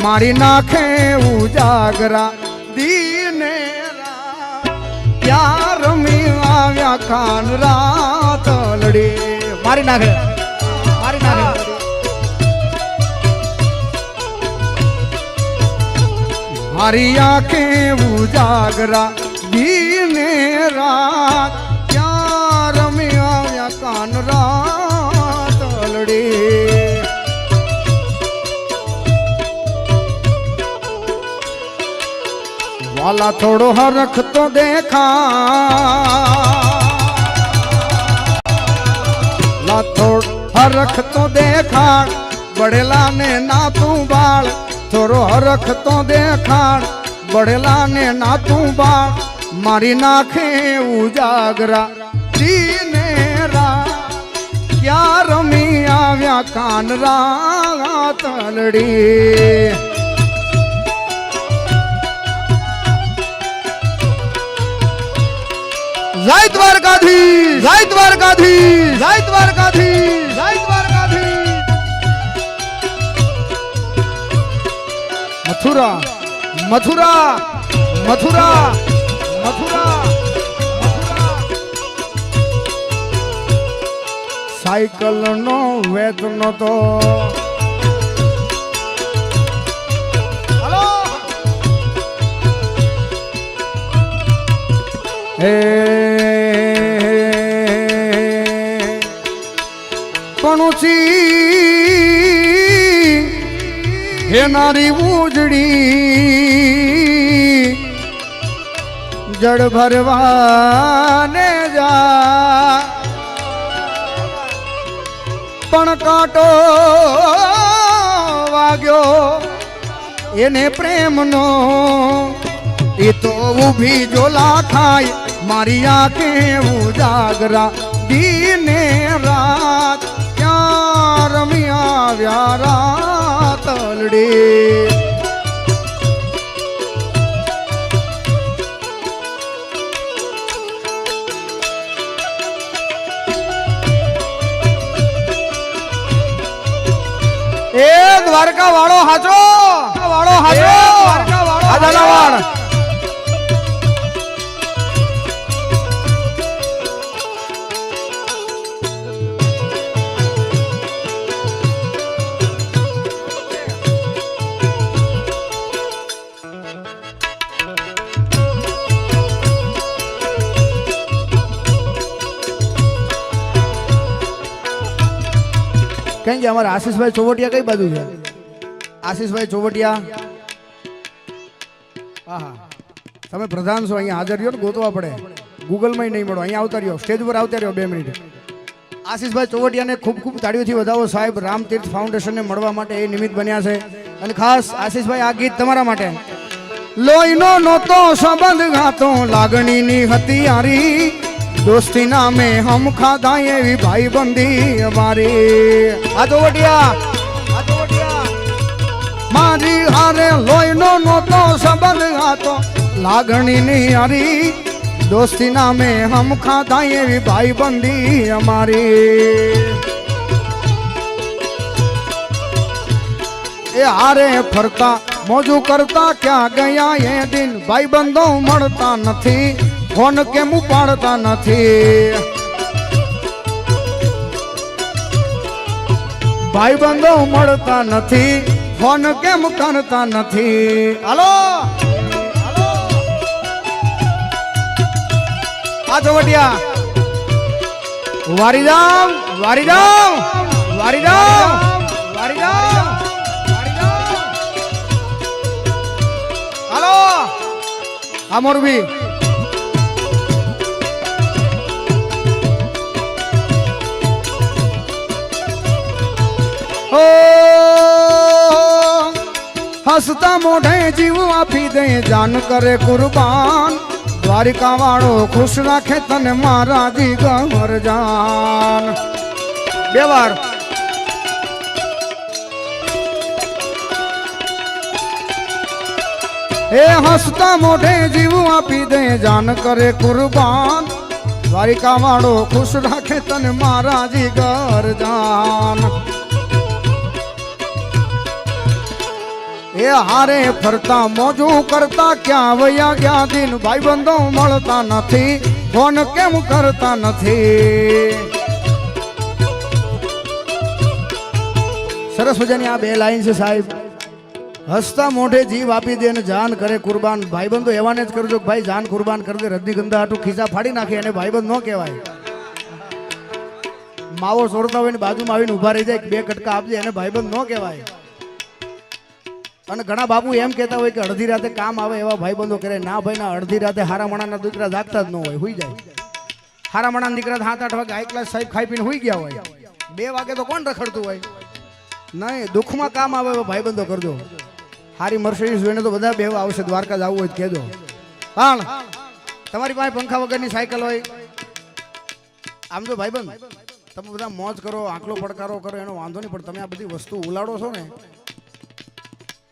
મારી નાખે ઉજાગરા દીને ત્યાં રમી આવ્યા કાન રાત લડી મારી નાખે મારી આંખે ઉજાગરા દીને રાત ક્યાં રમી આવ્યા કાન રાત લડી વાલા થોડો હરખ તો દેખા થોડો હરખ તો દેખાડ બળેલા ને ના તું બાળ થોડો હરખ તો દેખાડ બળેલા ને ના તું બાળ મારી નાખે ઉજાગરા દીને રા ક્યાં રમી આવ્યા કાન રાત લડી જય દ્વારકાધીશ જય દ્વારકાધીશ જય દ્વારકાધીશ જય દ્વારકાધીશ મથુરા મથુરા મથુરા મથુરા સાયકલ નો વેત નતો હે પણુચી હે નારી ઉજડી જળ ભરવાને જા પણ કાંટો વાગ્યો એને પ્રેમનો એ તો ઊભી જોલા થાય મારી આંખે ઉજાગરા દીને રાત ક્યાં રમી આવ્યા રાત લડી એ દ્વારકા વાળો હાચો દ્વારકા વાળો આદલાવાડ કેમ કે અમારા આશીષભાઈ ચોવટિયા કઈ બાજુ છે આશીષભાઈ ચોવટિયા હા તમે પ્રધાન છો અહીંયા હાજર રહ્યો ને ગોતવા પડે ગૂગલમાં નહીં મળો અહીંયા આવતા રહ્યો સ્ટેજ પર આવતા રહ્યો 2 મિનિટ આશીષભાઈ ચોવટિયાને ખૂબ ખૂબ તાળીઓથી વધાવો સાહેબ રામતીર્થ ફાઉન્ડેશનને મળવા માટે એ નિમિત્ત બન્યા છે અને ખાસ આશીષભાઈ આ ગીત તમારા માટે લોહીનો નહોતો સંબંધ ગાતો લાગણીની હતી યારી દોસ્તી નામે હમ ખાધા એવી ભાઈ બંધી અમારી આ ચોવટિયા મારી હારે લોહીનો નહોતો સંબંધ ગાતો લાગણીની યારી દોસ્તી નામે હમ ખાધા એવી ભાઈ બંધી અમારી એ હારે ફરતા મોજું કરતા ક્યાં ગયા એ દિન ભાઈ બંધો મળતા નથી ફોન કેમ ઉપાડતા નથી ભાઈ બંધો મળતા નથી ફોન કેમ કરતા નથી હાલો આ ચોવટિયા વારીરામ વારીરામ વારીરામ વારીરામ હાલો આ મોરબી ઓ હસતા મોઢે જીવ આપી દે જાન કરે કુરબાન દ્વારિકા વાળો ખુશ રાખે તને મારા દિગંબર જાન બે વાર એ હસતા મોઢે જીવ આપી દે જાન કરે કુરબાન દ્વારિકા વાળો ખુશ રાખે તને મારા જીગર જાન એ હારે ફરતા મોજું કરતા ક્યાં વયા ગયા દિન ભાઈબંધો મળતા નથી ફોન કેમ કરતા નથી સરસ મજાની આ બે લાઈન છે સાહેબ હસતા મોઢે જીવ આપી દે અને જાન કરે કુરબાન ભાઈબંધો એવાને જ કરજો ભાઈ જાન કુરબાન કરી દે રજનીગંધા હાટું ખીસા ફાડી નાખે એને ભાઈબંધ ન કહેવાય માવો સોરતા હોય ને બાજુમાં આવીને ઉભા રહી જાય બે કટકા આપજે એને ભાઈબંધ ન કહેવાય અને ઘણા બાપુ એમ કહેતા હોય કે અડધી રાતે કામ આવે એવા ભાઈબંધો કરે ના ભાઈ ના અડધી રાતે હારા મણાના દીકરા જાગતા જ ન હોય હુઈ જાય હારા મણાના દીકરા 7-8 વાગે હાઈ ક્લાસ સાહેબ ખાઈ પીને હુઈ ગયા હોય 2 વાગે તો કોણ રખડતું હોય નહીં દુઃખમાં કામ આવે એવા ભાઈબંધો કરજો હારી મર્સિડીઝ જોઈને તો બધા બેવા આવશે દ્વારકા જવું હોય તો કહેજો પણ તમારી પાસે પંખા વગરની સાયકલ હોય આમ જો ભાઈબંધ તમે બધા મોજ કરો આંકલો પડકારો કરો એનો વાંધો નહીં પણ તમે આ બધી વસ્તુ ઉલાડો છો ને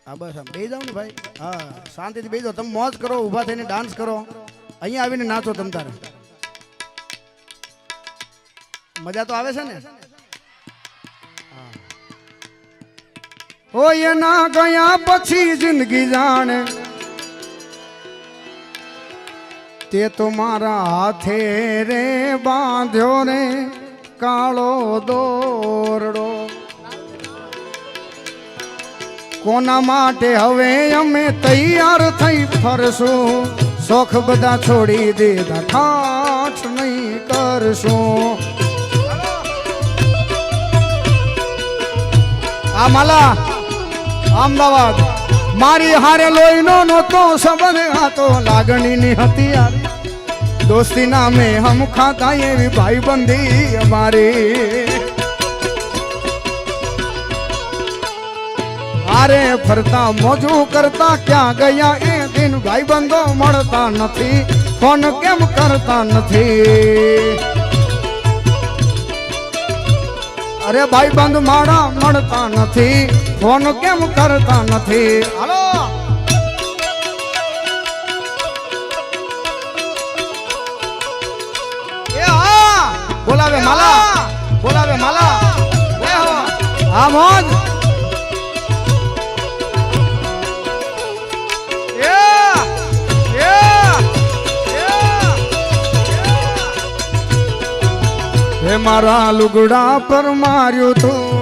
હા બસ આમ બેસી જાઓ ને ભાઈ હા શાંતિથી બેસી જાઓ તમે મોજ કરો ઊભા થઈને ડાન્સ કરો અહીંયા આવીને નાચો તમ તારે મજા તો આવે છે ને ઓ એના ગયા પછી જિંદગી જાણે તે તો મારા હાથે રે બાંધ્યો રે કાળો દોરડો કોના માટે હવે અમે તૈયાર થઈ ફરશું શોખ બધા છોડી દીધા ઠાઠ નહીં કરશું આ માલા અમદાવાદ મારી હારે લોહીનો નહોતો સંબંધ હતો લાગણીની હતી યાર દોસ્તી નામે હમ ખાતા એવી ભાઈબંધી અમારી હારે ફરતા મોજું કરતા ક્યાં ગયા એ દિન ભાઈબંધો મળતા નથી ફોન કેમ કરતા નથી અરે ભાઈબંધ મારા મળતા નથી ફોન કેમ કરતા નથી હાલો એ હા બોલાવે માલા હા મોજ હે મારા લુગડા પર માર્યું તું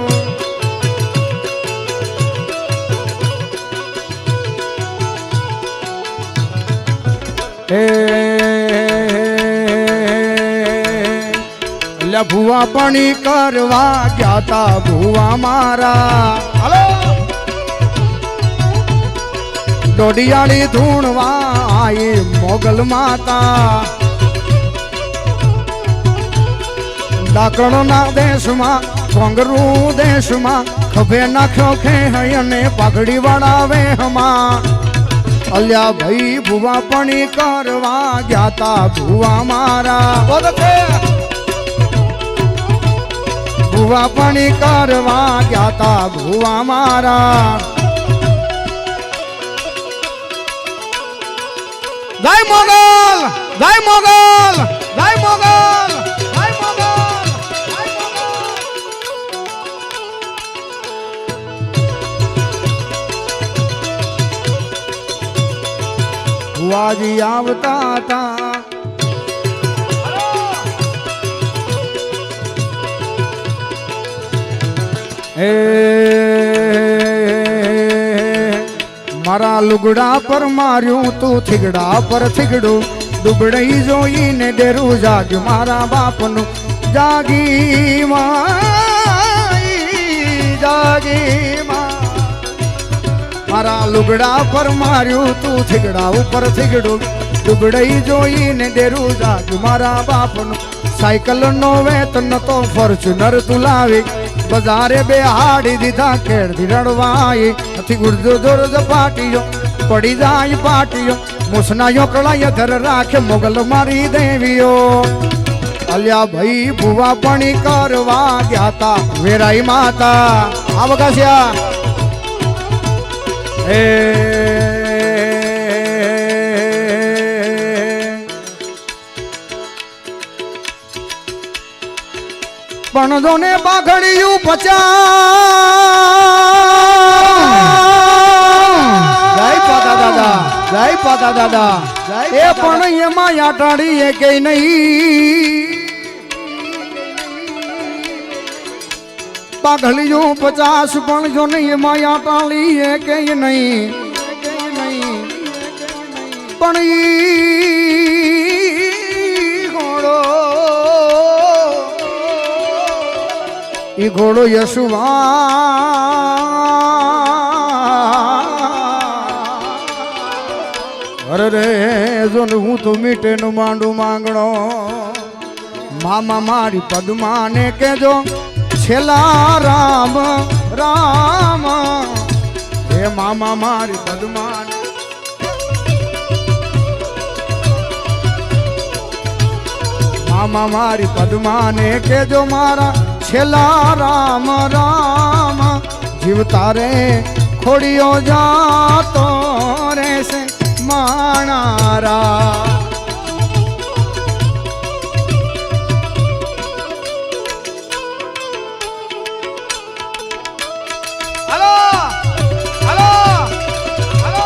ભુવા પણી કરવા ગયા તા ભુવા મારા હલો દોડિયાળી ધૂણવા આઈ મોગલ માતા ડાકણના દેશમાં કોંગરું દેશમાં ખભે નાખ્યો ખેહયને પાઘડી વડાવે હમા અલ્યા ભાઈ ભુવા પણી કરવા ગયા તા ભુવા મારા ભુવા પણી કરવા ગયા તા ભુવા મારા જય મોગલ જય મોગલ જય મોગલ ભુવાજી આવતા હતા હે મારા લુગડા પર માર્યું તું થીગડા પર થીગડું દુબળઈ જોઈને ડેરું જાગ્યું મારા બાપનું જાગી મારા લુગડા પર માર્યું તું થીગડા ઉપર થીગડું દુબળઈ જોઈને ડેરું જાગ્યું મારા બાપનું સાયકલ નો વેતન તો ફોર્ચ્યુનર તું લાવી બજારે બે હાડી દીધા કેળથી રડવાય નથી ગુર્જો જોર પાટીયો પડી જાય પાટીયો મુસનાયો કળાય ધર રાખે મોગલ મારી દેવીઓ અલ્યા ભાઈ ભુવા પણી કરવા ગયા તા વેરાઈ માતા આ બગાસ્યા એ પણ જોને બાઘડિયું પચા જય પાતા દાદા જય પાતા દાદા એ પણ એમાં આટાડી એ કે નહીં બાઘડિયું 50 પણ જો નહીં એમાં આટાડી એ કે નહીં પણ ઈ ઘોડો યશુવા અરે રે જો હું તો મીઠે નું માંડું માંગણો મામા મારી પદ્માને કેજો છેલ્લા રામ રામ હે મામા મારી પદ્માને મામા મારી પદ્માને કેજો મારા છેલ્લા રામ રામ જીવ તારે ખોડિયો જાતો રહેશે માણારા હલો હલો હલો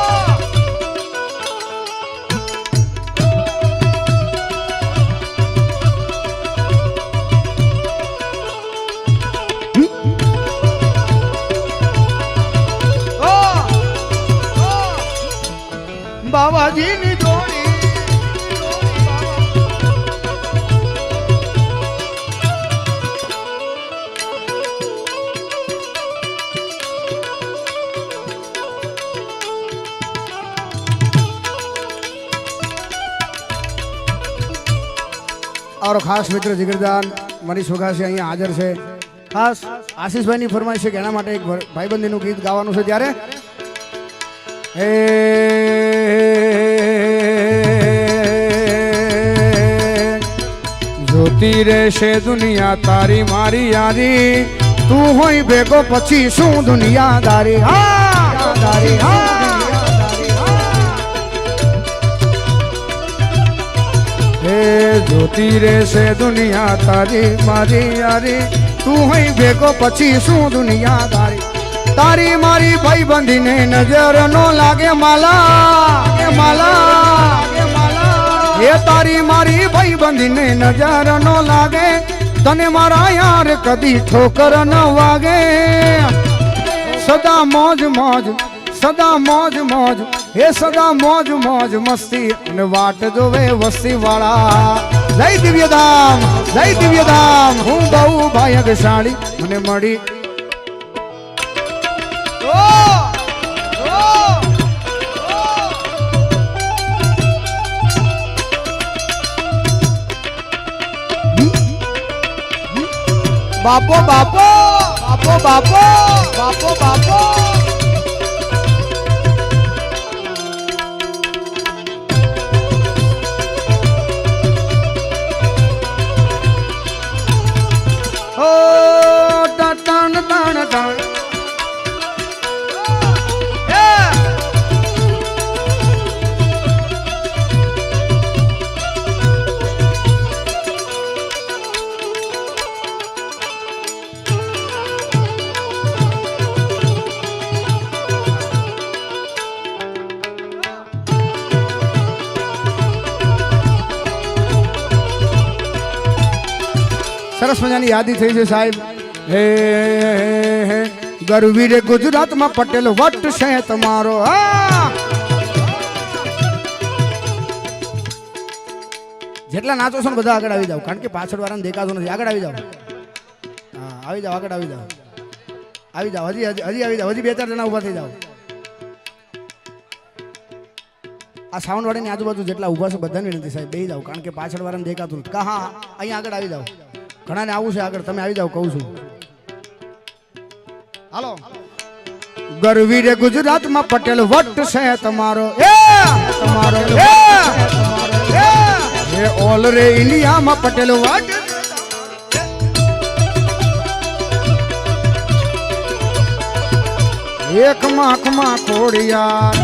બાબાજીની જોડી और खास मित्र जिगरदान मनीष वघासी અહીંયા હાજર છે ખાસ આશીષભાઈની ફરમાઈશ છે કે એના માટે એક ભાઈબંધીનું ગીત ગાવાનું છે ત્યારે હે જોતી રહેશે દુનિયા તારી મારી યારી તું હોય ભેગો પછી શું દુનિયાદારી હા દારી હા જોતી રહેશે દુનિયા તારી મારી યારી તું હોય ભેગો પછી શું દુનિયાદારી તારી મારી ભાઈ બંધીને નજર નો લાગે માલા એ માલા એ તારી મારી ભાઈ બંધીને નજર નો લાગે તને મારા યાર કદી ઠોકર ન વાગે સદા મોજ મોજ સદા મોજ મોજ હે સદા મોજ મોજ મસ્તી અને વાટ જોવે વસ્તી વાળા જય દિવ્યધામ હું બહુ ભાગ્યશાળી મને મળી બાપો બાપો બાપો બાપો બાપો બાપો ઓ ટણ ટણ ટણ સરસ મજાની યાદી થઈ છે સાહેબ હે ગરવી રે ગુજરાતમાં પટેલ વટ છે તમારો જેટલા નાચો છો ને બધા આગળ આવી જાવ કારણ કે પાછળ વાળાને દેખાતો નથી આગળ આવી જાવ હા આવી જાવ આગળ આવી જાવ હજી આવી જાવ હજી 2-4 જણા ઊભા થઈ જાવ આ સાઉન્ડ વાળાની આજુબાજુ જેટલા ઊભા છે બધાની વિનંતી સાહેબ બેસી જાવ કારણ કે પાછળ વાળાને દેખાતું નથી હા અહીંયા આગળ આવી જાવ ઘણાને આવું છે આગળ તમે આવી જાવ કહું છું હાલો ગરવી રે ગુજરાતમાં પટેલ વટ છે તમારો તમારો ઓલ રે ઇન્ડિયામાં પટેલ વટ એક માખમાં ખોડિયાર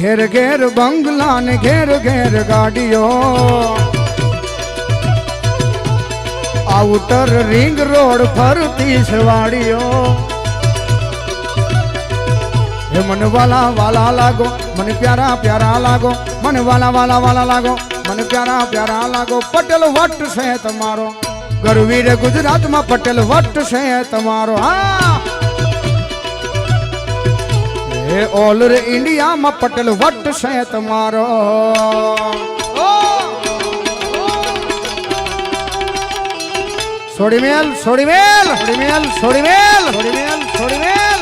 ઘેર ઘેર બંગલા ને ઘેર ઘેર ગાડીઓ આઉટર રિંગ રોડ ફરતી સવાડીઓ હે મને વાલા વાલા લાગો મને પ્યારા પ્યારા લાગો મને વાલા વાલા વાલા લાગો મને પ્યારા પ્યારા લાગો પટેલ વટ છે તમારો ગરવી રે ગુજરાતમાં પટેલ વટ છે તમારો હા એ ઓલ રે ઇન્ડિયામાં પટેલ વટ છે તમારો છોડી મેલ છોડી મેલ છોડી મેલ છોડી મેલ છોડી મેલ છોડી મેલ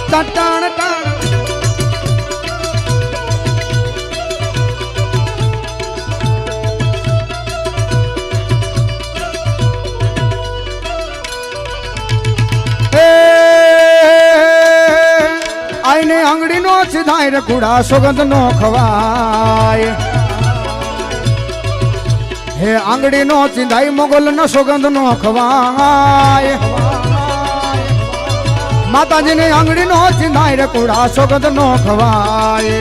ટાણ ટાણ આઈને આંગળી નો સિધાય રખુડા સોગંદ નો ખવાય હે આંગળી નો સિધાય મોગલ નો સોગંદ નો ખવાય માતાજી ની આંગળી નો સિધાય રખુડા સોગંદ નો ખવાય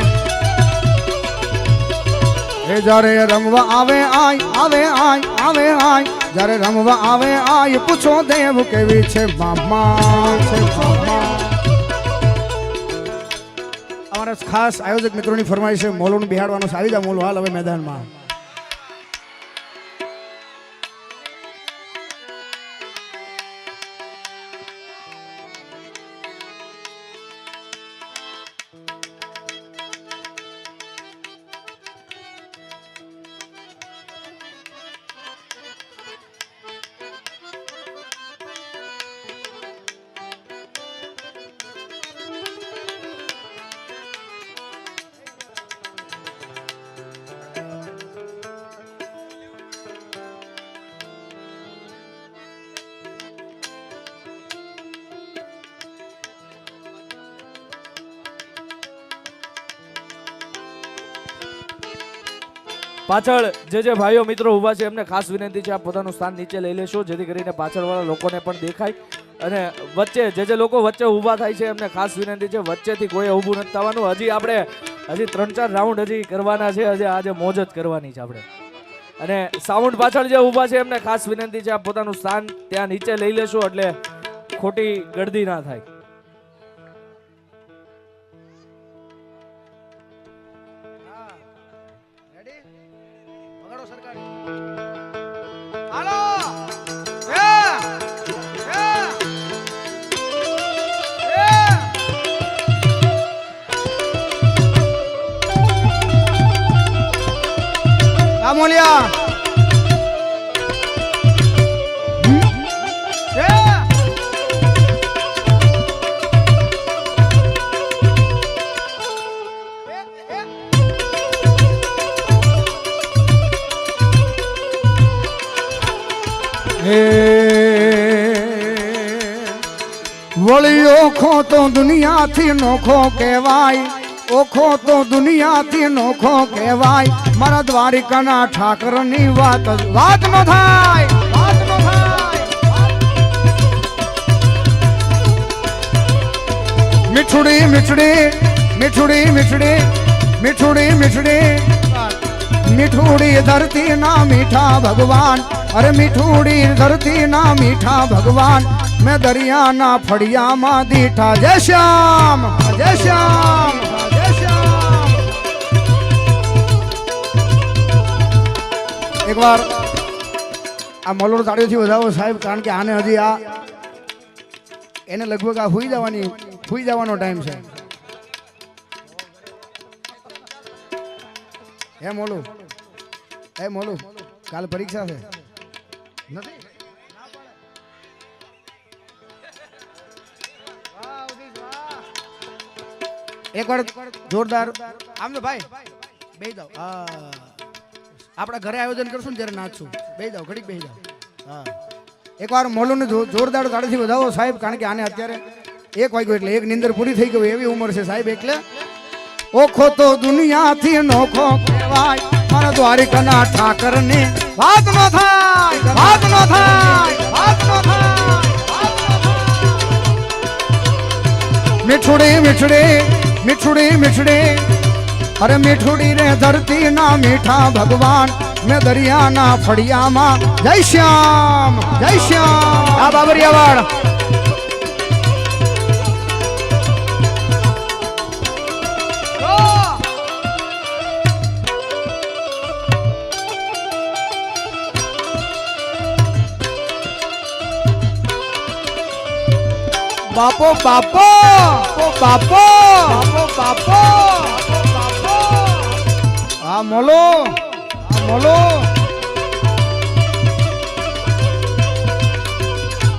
હે જ્યારે રમવા આવે આય આવે આય આવે આય જ્યારે રમવા આવે આય પૂછો દેવ કેવી છે મામા છે મામા અમારા ખાસ આયોજક મિત્રોની ફરમાઈશ છે મોલોનું બિહાડવાનું આવી જા મોલો હાલ હવે મેદાનમાં પાછળ જે ભાઈઓ મિત્રો ઊભા છે એમને ખાસ વિનંતી છે આપ પોતાનું સ્થાન નીચે લઈ લેશો જેથી કરીને પાછળવાળા લોકોને પણ દેખાય અને વચ્ચે જે લોકો વચ્ચે ઊભા થાય છે એમને ખાસ વિનંતી છે વચ્ચેથી કોઈ ઊભું નથી થવાનું હજી આપણે 3-4 રાઉન્ડ હજી કરવાના છે હજી આજે મોજ જ કરવાની છે આપણે અને સાઉન્ડ પાછળ જે ઊભા છે એમને ખાસ વિનંતી છે આપ પોતાનું સ્થાન ત્યાં નીચે લઈ લેશો એટલે ખોટી ગળદી ના થાય મોલિયા વળી ઓખો તો દુનિયાથી નોખો કહેવાય ઓખો તો દુનિયાથી નોખો કહેવાય મારા દ્વારિકાના ઠાકરની વાત ન થાય વાત ન થાય મીઠુડી મીઠડી મીઠુડી મીઠડી મીઠુડી મીઠડી મીઠુડી ધરતી ના મીઠા ભગવાન અરે મીઠુડી ધરતી ના મીઠા ભગવાન મેં દરિયાના ફળિયામાં દીઠા જય શ્યામ જય શ્યામ જય શ્યામ એકવાર આ મલોડ તાળીઓથી વધાવો સાહેબ, કારણ કે આને હજી આ એને લગભગ આ હુઈ જવાનો ટાઈમ છે. હે મોલું કાલ પરીક્ષા છે નથી? એકવાર જોરદાર આમ તો ભાઈ બેહી જાઓ. હા, આપણા ઘરે આયોજન કરશું ને ત્યારે નાચશું. બેહી જાઓ, ઘડીક બેહી જાઓ. હા, એકવાર મોલુને જોરદાર તાળીથી વધાવો સાહેબ, કારણ કે આને અત્યારે 1 વાગ્યો એટલે એક નિંદર પૂરી થઈ ગઈ એવી ઉંમર છે સાહેબ. એટલે ઓખો તો દુનિયાથી નોખો કહેવાય, મારા દ્વારિકાના ઠાકરની વાત નો થાય, વાત નો થાય, વાત નો થાય. મીઠુડી મીઠુડી મીઠુડી મીઠુડી, અરે મીઠુડી રે ધરતી ના મીઠા ભગવાન, મેં દરિયાના ફળિયામાં જય શ્યામ જય શ્યામ. આ બાબરિયાવાડ બાપો બાપો બાપો બાપો. આ મોલો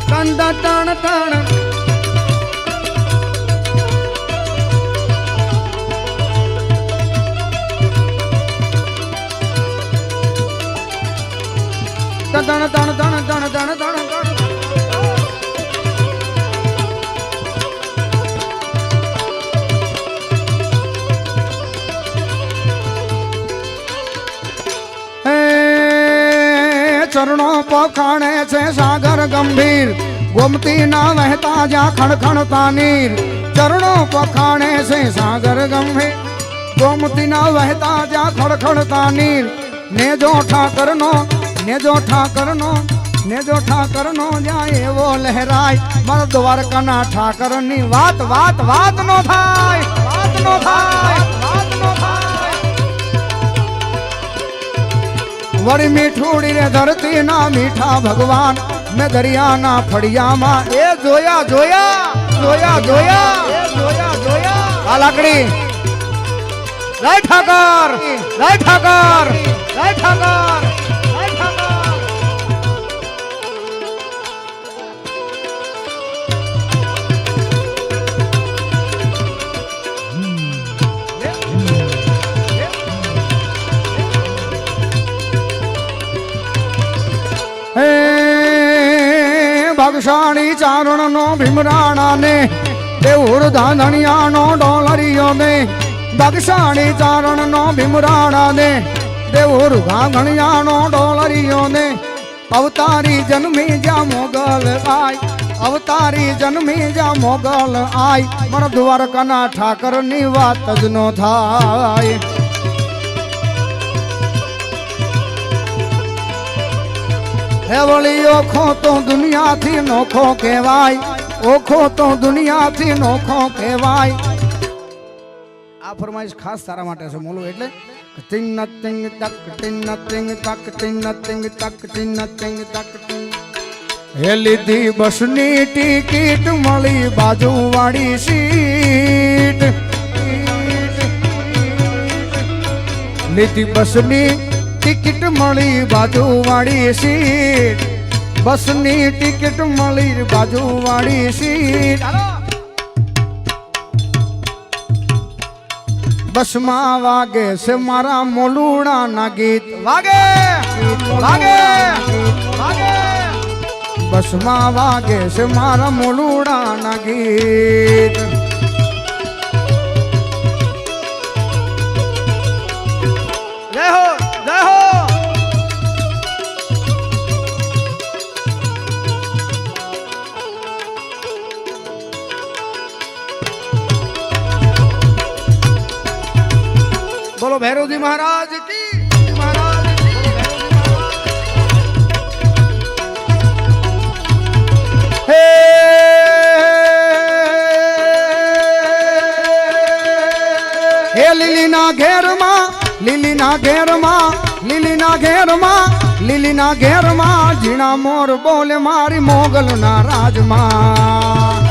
ટણ ટણ ટણ ટણ ટણ ટણ ટણ ટણ ટણ. ચરણો પખાણે છે સાગર ગંભીર, ગોમતી ના વહેતા જ્યાં ખણખણતા નીર. ચરણો પખાણે છે સાગર ગંભીર, ગોમતી ના વહેતા જ્યાં ખણખણતા નીર. નેજો ઠાકરનો જ્યાં એવો લહેરાય, મારા દ્વારકાના ઠાકરની વાત વાત વાત નો થાય, વાત નો થાય, વાત નો થાય. વળી મીઠુડી રે ધરતી ના મીઠા ભગવાન, મેં દરિયાના ફળિયામાં એ જોયા જોયા જોયા જોયા જોયા જોયા. આ લાકડી જય ઠાકર જય ઠાકર જય ઠાકર જય ઠાકર. ભાગશાળી ચારણ નો ભીમરાણા ને, દેવુર ધાધણિયા નો ડોલરિયો ને. ભાગશાળી ચારણ નો ભીમરાણા ને, દેવુર ધાધણિયા નો ડોલરિયો ને. અવતારી જન્મી જા મોગલ આય, અવતારી જન્મી જા મોગલ આય, મારા દ્વારકાના ઠાકર ની વાત જ નો થાય. હે વળી ઓખો તો દુનિયાથી નોખો કહેવાય, ઓખો તો દુનિયાથી નોખો કહેવાય. આ ફરમાઈશ ખાસ તારા માટે છે મોલું. એટલે ટિંગ ટિંગ તક ટિંગ ટિંગ તક ટિંગ ટિંગ તક ટિંગ ટિંગ તક. હે લીધી બસની ટિકિટ, મળી બાજુવાળી સીટ. લીધી બસની ટિકિટ, મળી બાજુવાળી સીટ. બસની ટિકિટ મળી બાજુવાળી સીટ. બસમાં વાગે છે મારા મોલુડા ના ગીત, વાગે વાગે વાગે. બસમાં વાગે છે મારા મોલુડા ના ગીત. જય હો જય હો. બોલો ભૈરવજી મહારાજ કી મહારાજ કી. હે હે લીલીના ઘેરમાં, લીલીના ઘેરમાં, લીલીના ઘેરમાં લીલીના ઘેરમાં ઝીણા મોર બોલે મારી મોગલના રાજમાં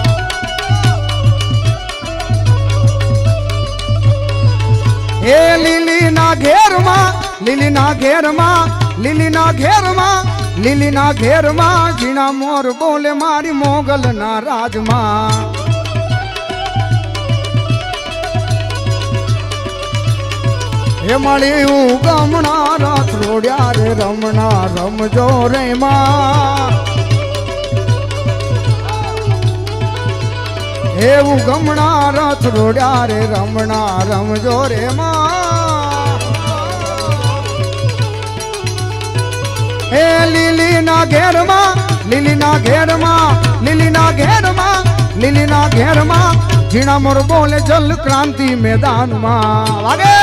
એ લીલીના ઘેરમાં લીલીના ઘેરમાં લીલીના ઘેરમાં લીલીના ઘેરમાં ઝીણા મોર બોલે મારી મોગલના રાજમાં હે મળ્યું ગમણા રથ રોડ્યા રે રમણા રમજો રે માં એવું ગમણા રથ રોડ્યા રે રમણા રમજો રે માં હે લીલીના ઘેરમાં લીલીના ઘેરમાં લીલીના ઘેરમાં લીલીના ઘેરમાં ઝીણા મોર બોલે જલ ક્રાંતિ મેદાનમાં વાગે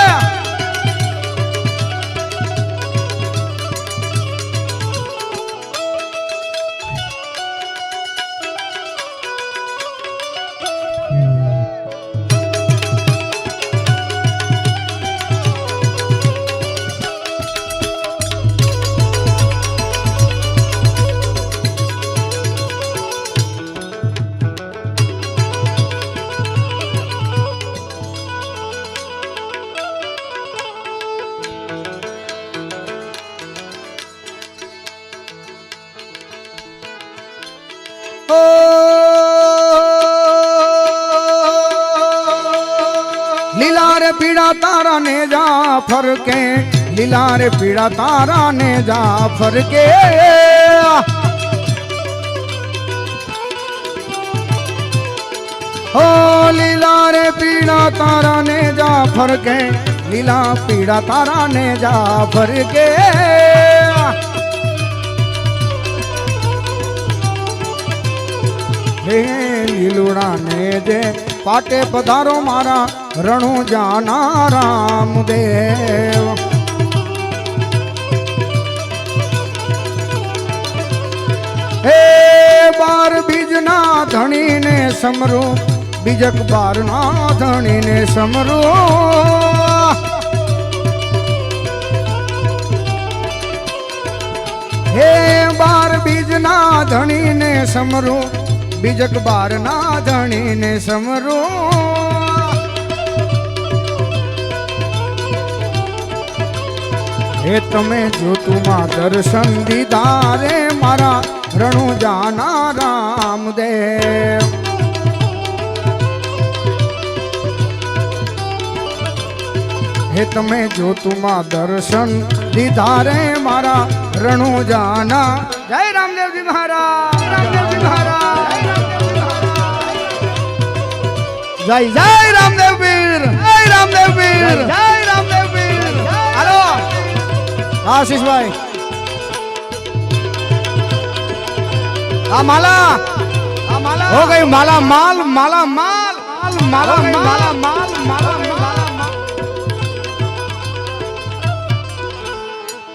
લીલા રે પીડા તારા ને જા ફરકે લીલા રે પીડા તારા ને જા ફરકે ઓ લીલા રે પીડા તારા ને જા ફરકે લીલા પીડા તારા ને જા ફરકે હે લીલુડા ને જે પાટે પધારો મારા રણુ જાના રામદેવ હે બાર બીજના ધણીને સમરો બીજક બારના ધણીને સમરો હે બાર બીજના ધણીને સમરો બીજક બારના ધણીને સમરો હે તમે જ્યોતુમાં દર્શન દીધા રે મારા રણુ જાના રામદેવ હે તમે જ્યોતુમાં દર્શન દીધા રે મારા રણુ જાના જય રામદેવજી મહારાજ રામદેવજી મહારાજ જય જય રામદેવ પીર જય રામદેવ પીર જય રામદેવ પીર હાલો આશીષભાઈ આ માલા હો ગઈ માલા માલ માલા માલ માલા માલા માલ માલા માલ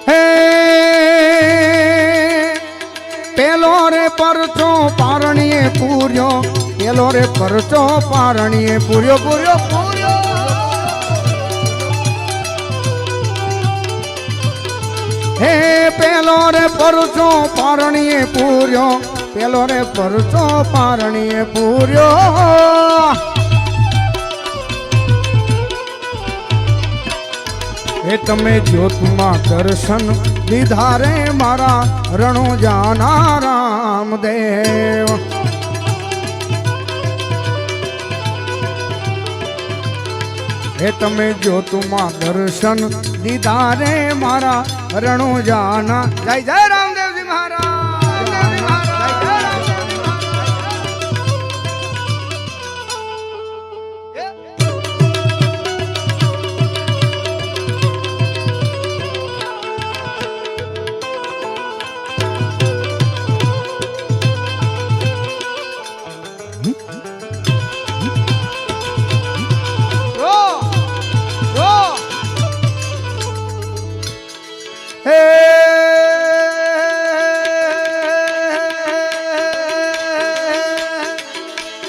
હે પેલો રે પરચો પારણીએ પૂર્યો પેલો રે પરચો પારણીએ પૂર્યો પૂર્યો પૂર્યો હે પેલો રે પરચો પારણીએ પૂર્યો પેલો રે પરચો પારણીએ પૂર્યો હે તમે જ્યોતમાં દર્શન દીધા રે મારા રણુ જાના રામદેવ હે તમે જ્યોતમાં દર્શન દીધા રે મારા રણુ જાના જય જય રામદેવજી મહારાજ રામદેવજી મહારાજ જય રામદેવજી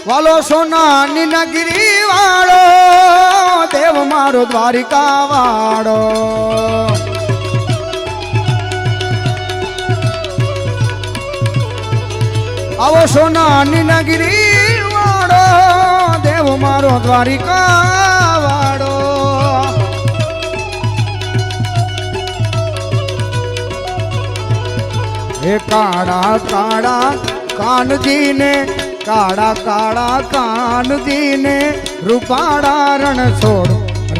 વાલો સોનાની નગરી વાળો દેવ મારો દ્વારિકા વાળો આવો સોનાની નગરી વાળો દેવ મારો દ્વારિકા વાળો હે કાળા કાળા કાનજીને કાળા કાળા કાનજીને રૂપાળા રણ છોડ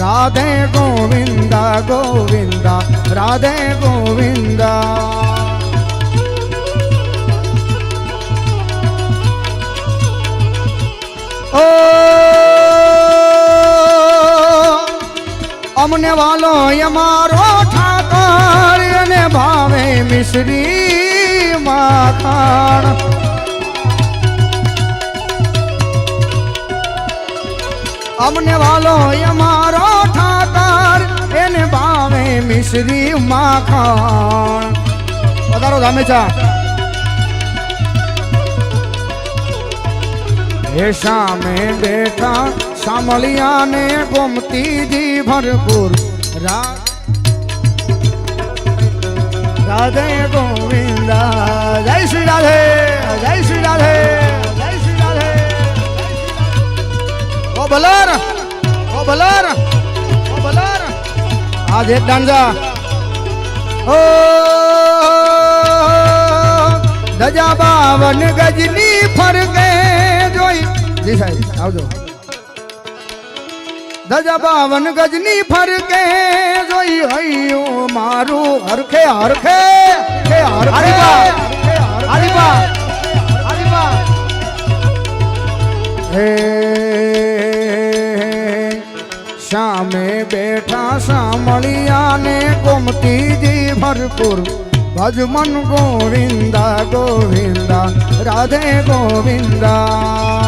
રાધે ગોવિંદા ગોવિંદા રાધે ગોવિંદા ઓ અમને વાલો અમારો ઠાકર અને ભાવે મિશ્રી માખણ અમને વાલો અમારો ઠાકર એને ભાવે મિશ્રી માખણ પધારો ધામેચા હે સામે બેઠા સામળિયા ને ગોમતીજી ભરપૂર રાધે ગોવિંદા જય શ્રી રાધે જય શ્રી રાધે જય શ્રી રાધે ઓ બલર ઓ બલર ઓ બલર આજ એક ડાંજા ઓ ધજા 52 ગજની ફરકે જોઈ જી સાહેબ આવજો ધજા 52 ગજની ફરકે જોઈ હૈયું મારું હરખે હરખે હે હરખે હરીબા હરીબા હે સામે બેઠા સામળિયા ને ગોમતીજી ભરપૂર ભજમન ગોવિંદા ગોવિંદા રાધે ગોવિંદા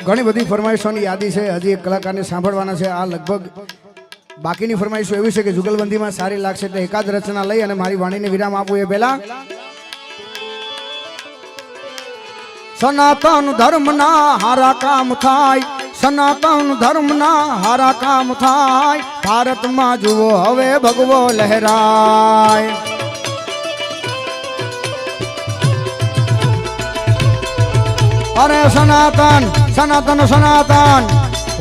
ઘણી બધી ફરમાઈશોની યાદી છે હજી એક કલાકારને સાંભળવાના છે આ લગભગ બાકીની ફરમાઈશો એવી છે કે જુગલબંધીમાં સારી લાગશે એટલે એકાદ રચના લઈ અને મારી વાણીને વિરામ આપું એ પહેલા સનાતન ધર્મના હારા કામ થાય સનાતન ધર્મના હારા કામ થાય ભારતમાં જુઓ હવે ભગવો લહેરાય અરે સનાતન સનાતન સનાતન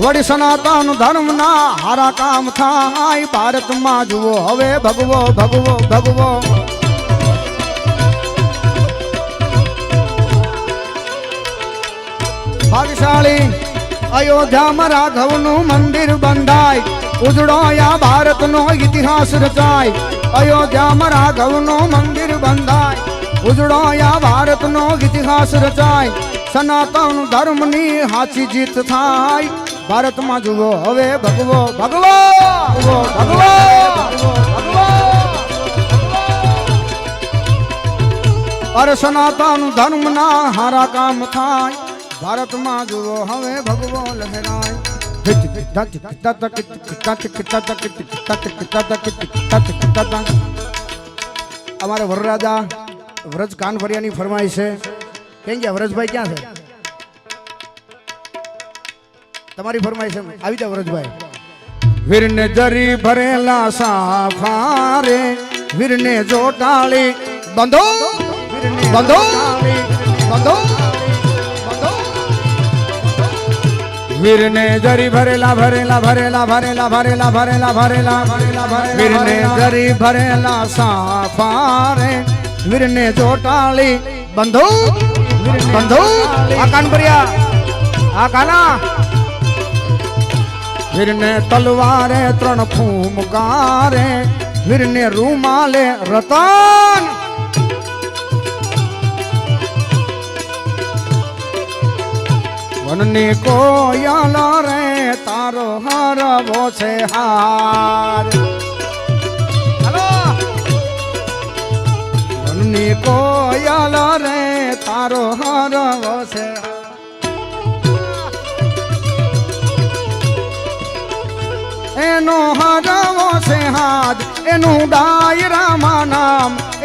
વડી સનાતન ધર્મના હારા કામ થાય ભારતમાં જુઓ હવે ભગવો ભગવો ભગવો ભાગશાળી અયોધ્યામાં રાઘવનું મંદિર બંધાય ઉજળો આ ભારતનો ઇતિહાસ રચાય અયોધ્યામાં રાઘવનું મંદિર બંધાય ઉજળો આ ભારતનો ઇતિહાસ રચાય સનાતન ધર્મની હાચી જીત થાય ભારતમાં જુઓ હવે ભગવો ભગવો ભગવો ભગવો અરે સનાતન ધર્મના હારા કામ થાય ભારતમાં જુઓ હવે ભગવો લહેરાય અમારે વરરાજા વ્રજ કાનફરિયાની ફરમાઈ છે કેમ ગયા વ્રજભાઈ ક્યાં છે તમારી ફરમાઈ છે આવી જાવ વ્રજભાઈ વીરને જરી ભરેલા સાફારે વીરને જોટાળી બંધો બંધો બંધો વીરને જરી ભરેલા ભરેલા ભરેલા ભરેલા ભરેલા ભરેલા ભરેલા ભરેલા વીરને જરી ભરેલા સાફારે વીરને જોટાળી બંધો બંધો આ કાનપરિયા આ કાના વીરને તલવારે 3 ફૂમકારે વીરને રૂમાલે રતન વનની કોયલ રે તારો હરવો છે હાર હાલો વનની કોયલ રે તારો હરવો છે એનો હરવો છે હાથ એનું ડાયરામાં નામ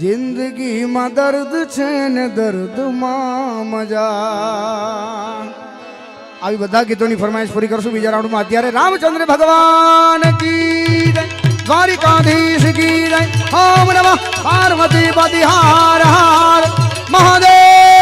જિંદગીમાં દર્દ છે ને દર્દમાં મજા. આવી બધા ગીતોની ફરમાઈશ પૂરી કરશું બીજા રાઉન્ડમાં. અત્યારે રામચંદ્ર ભગવાન કી જય, દ્વારિકાધીશ કી જય. ઓમ નમઃ પાર્વતી પતિ હાર હાર મહાદેવ.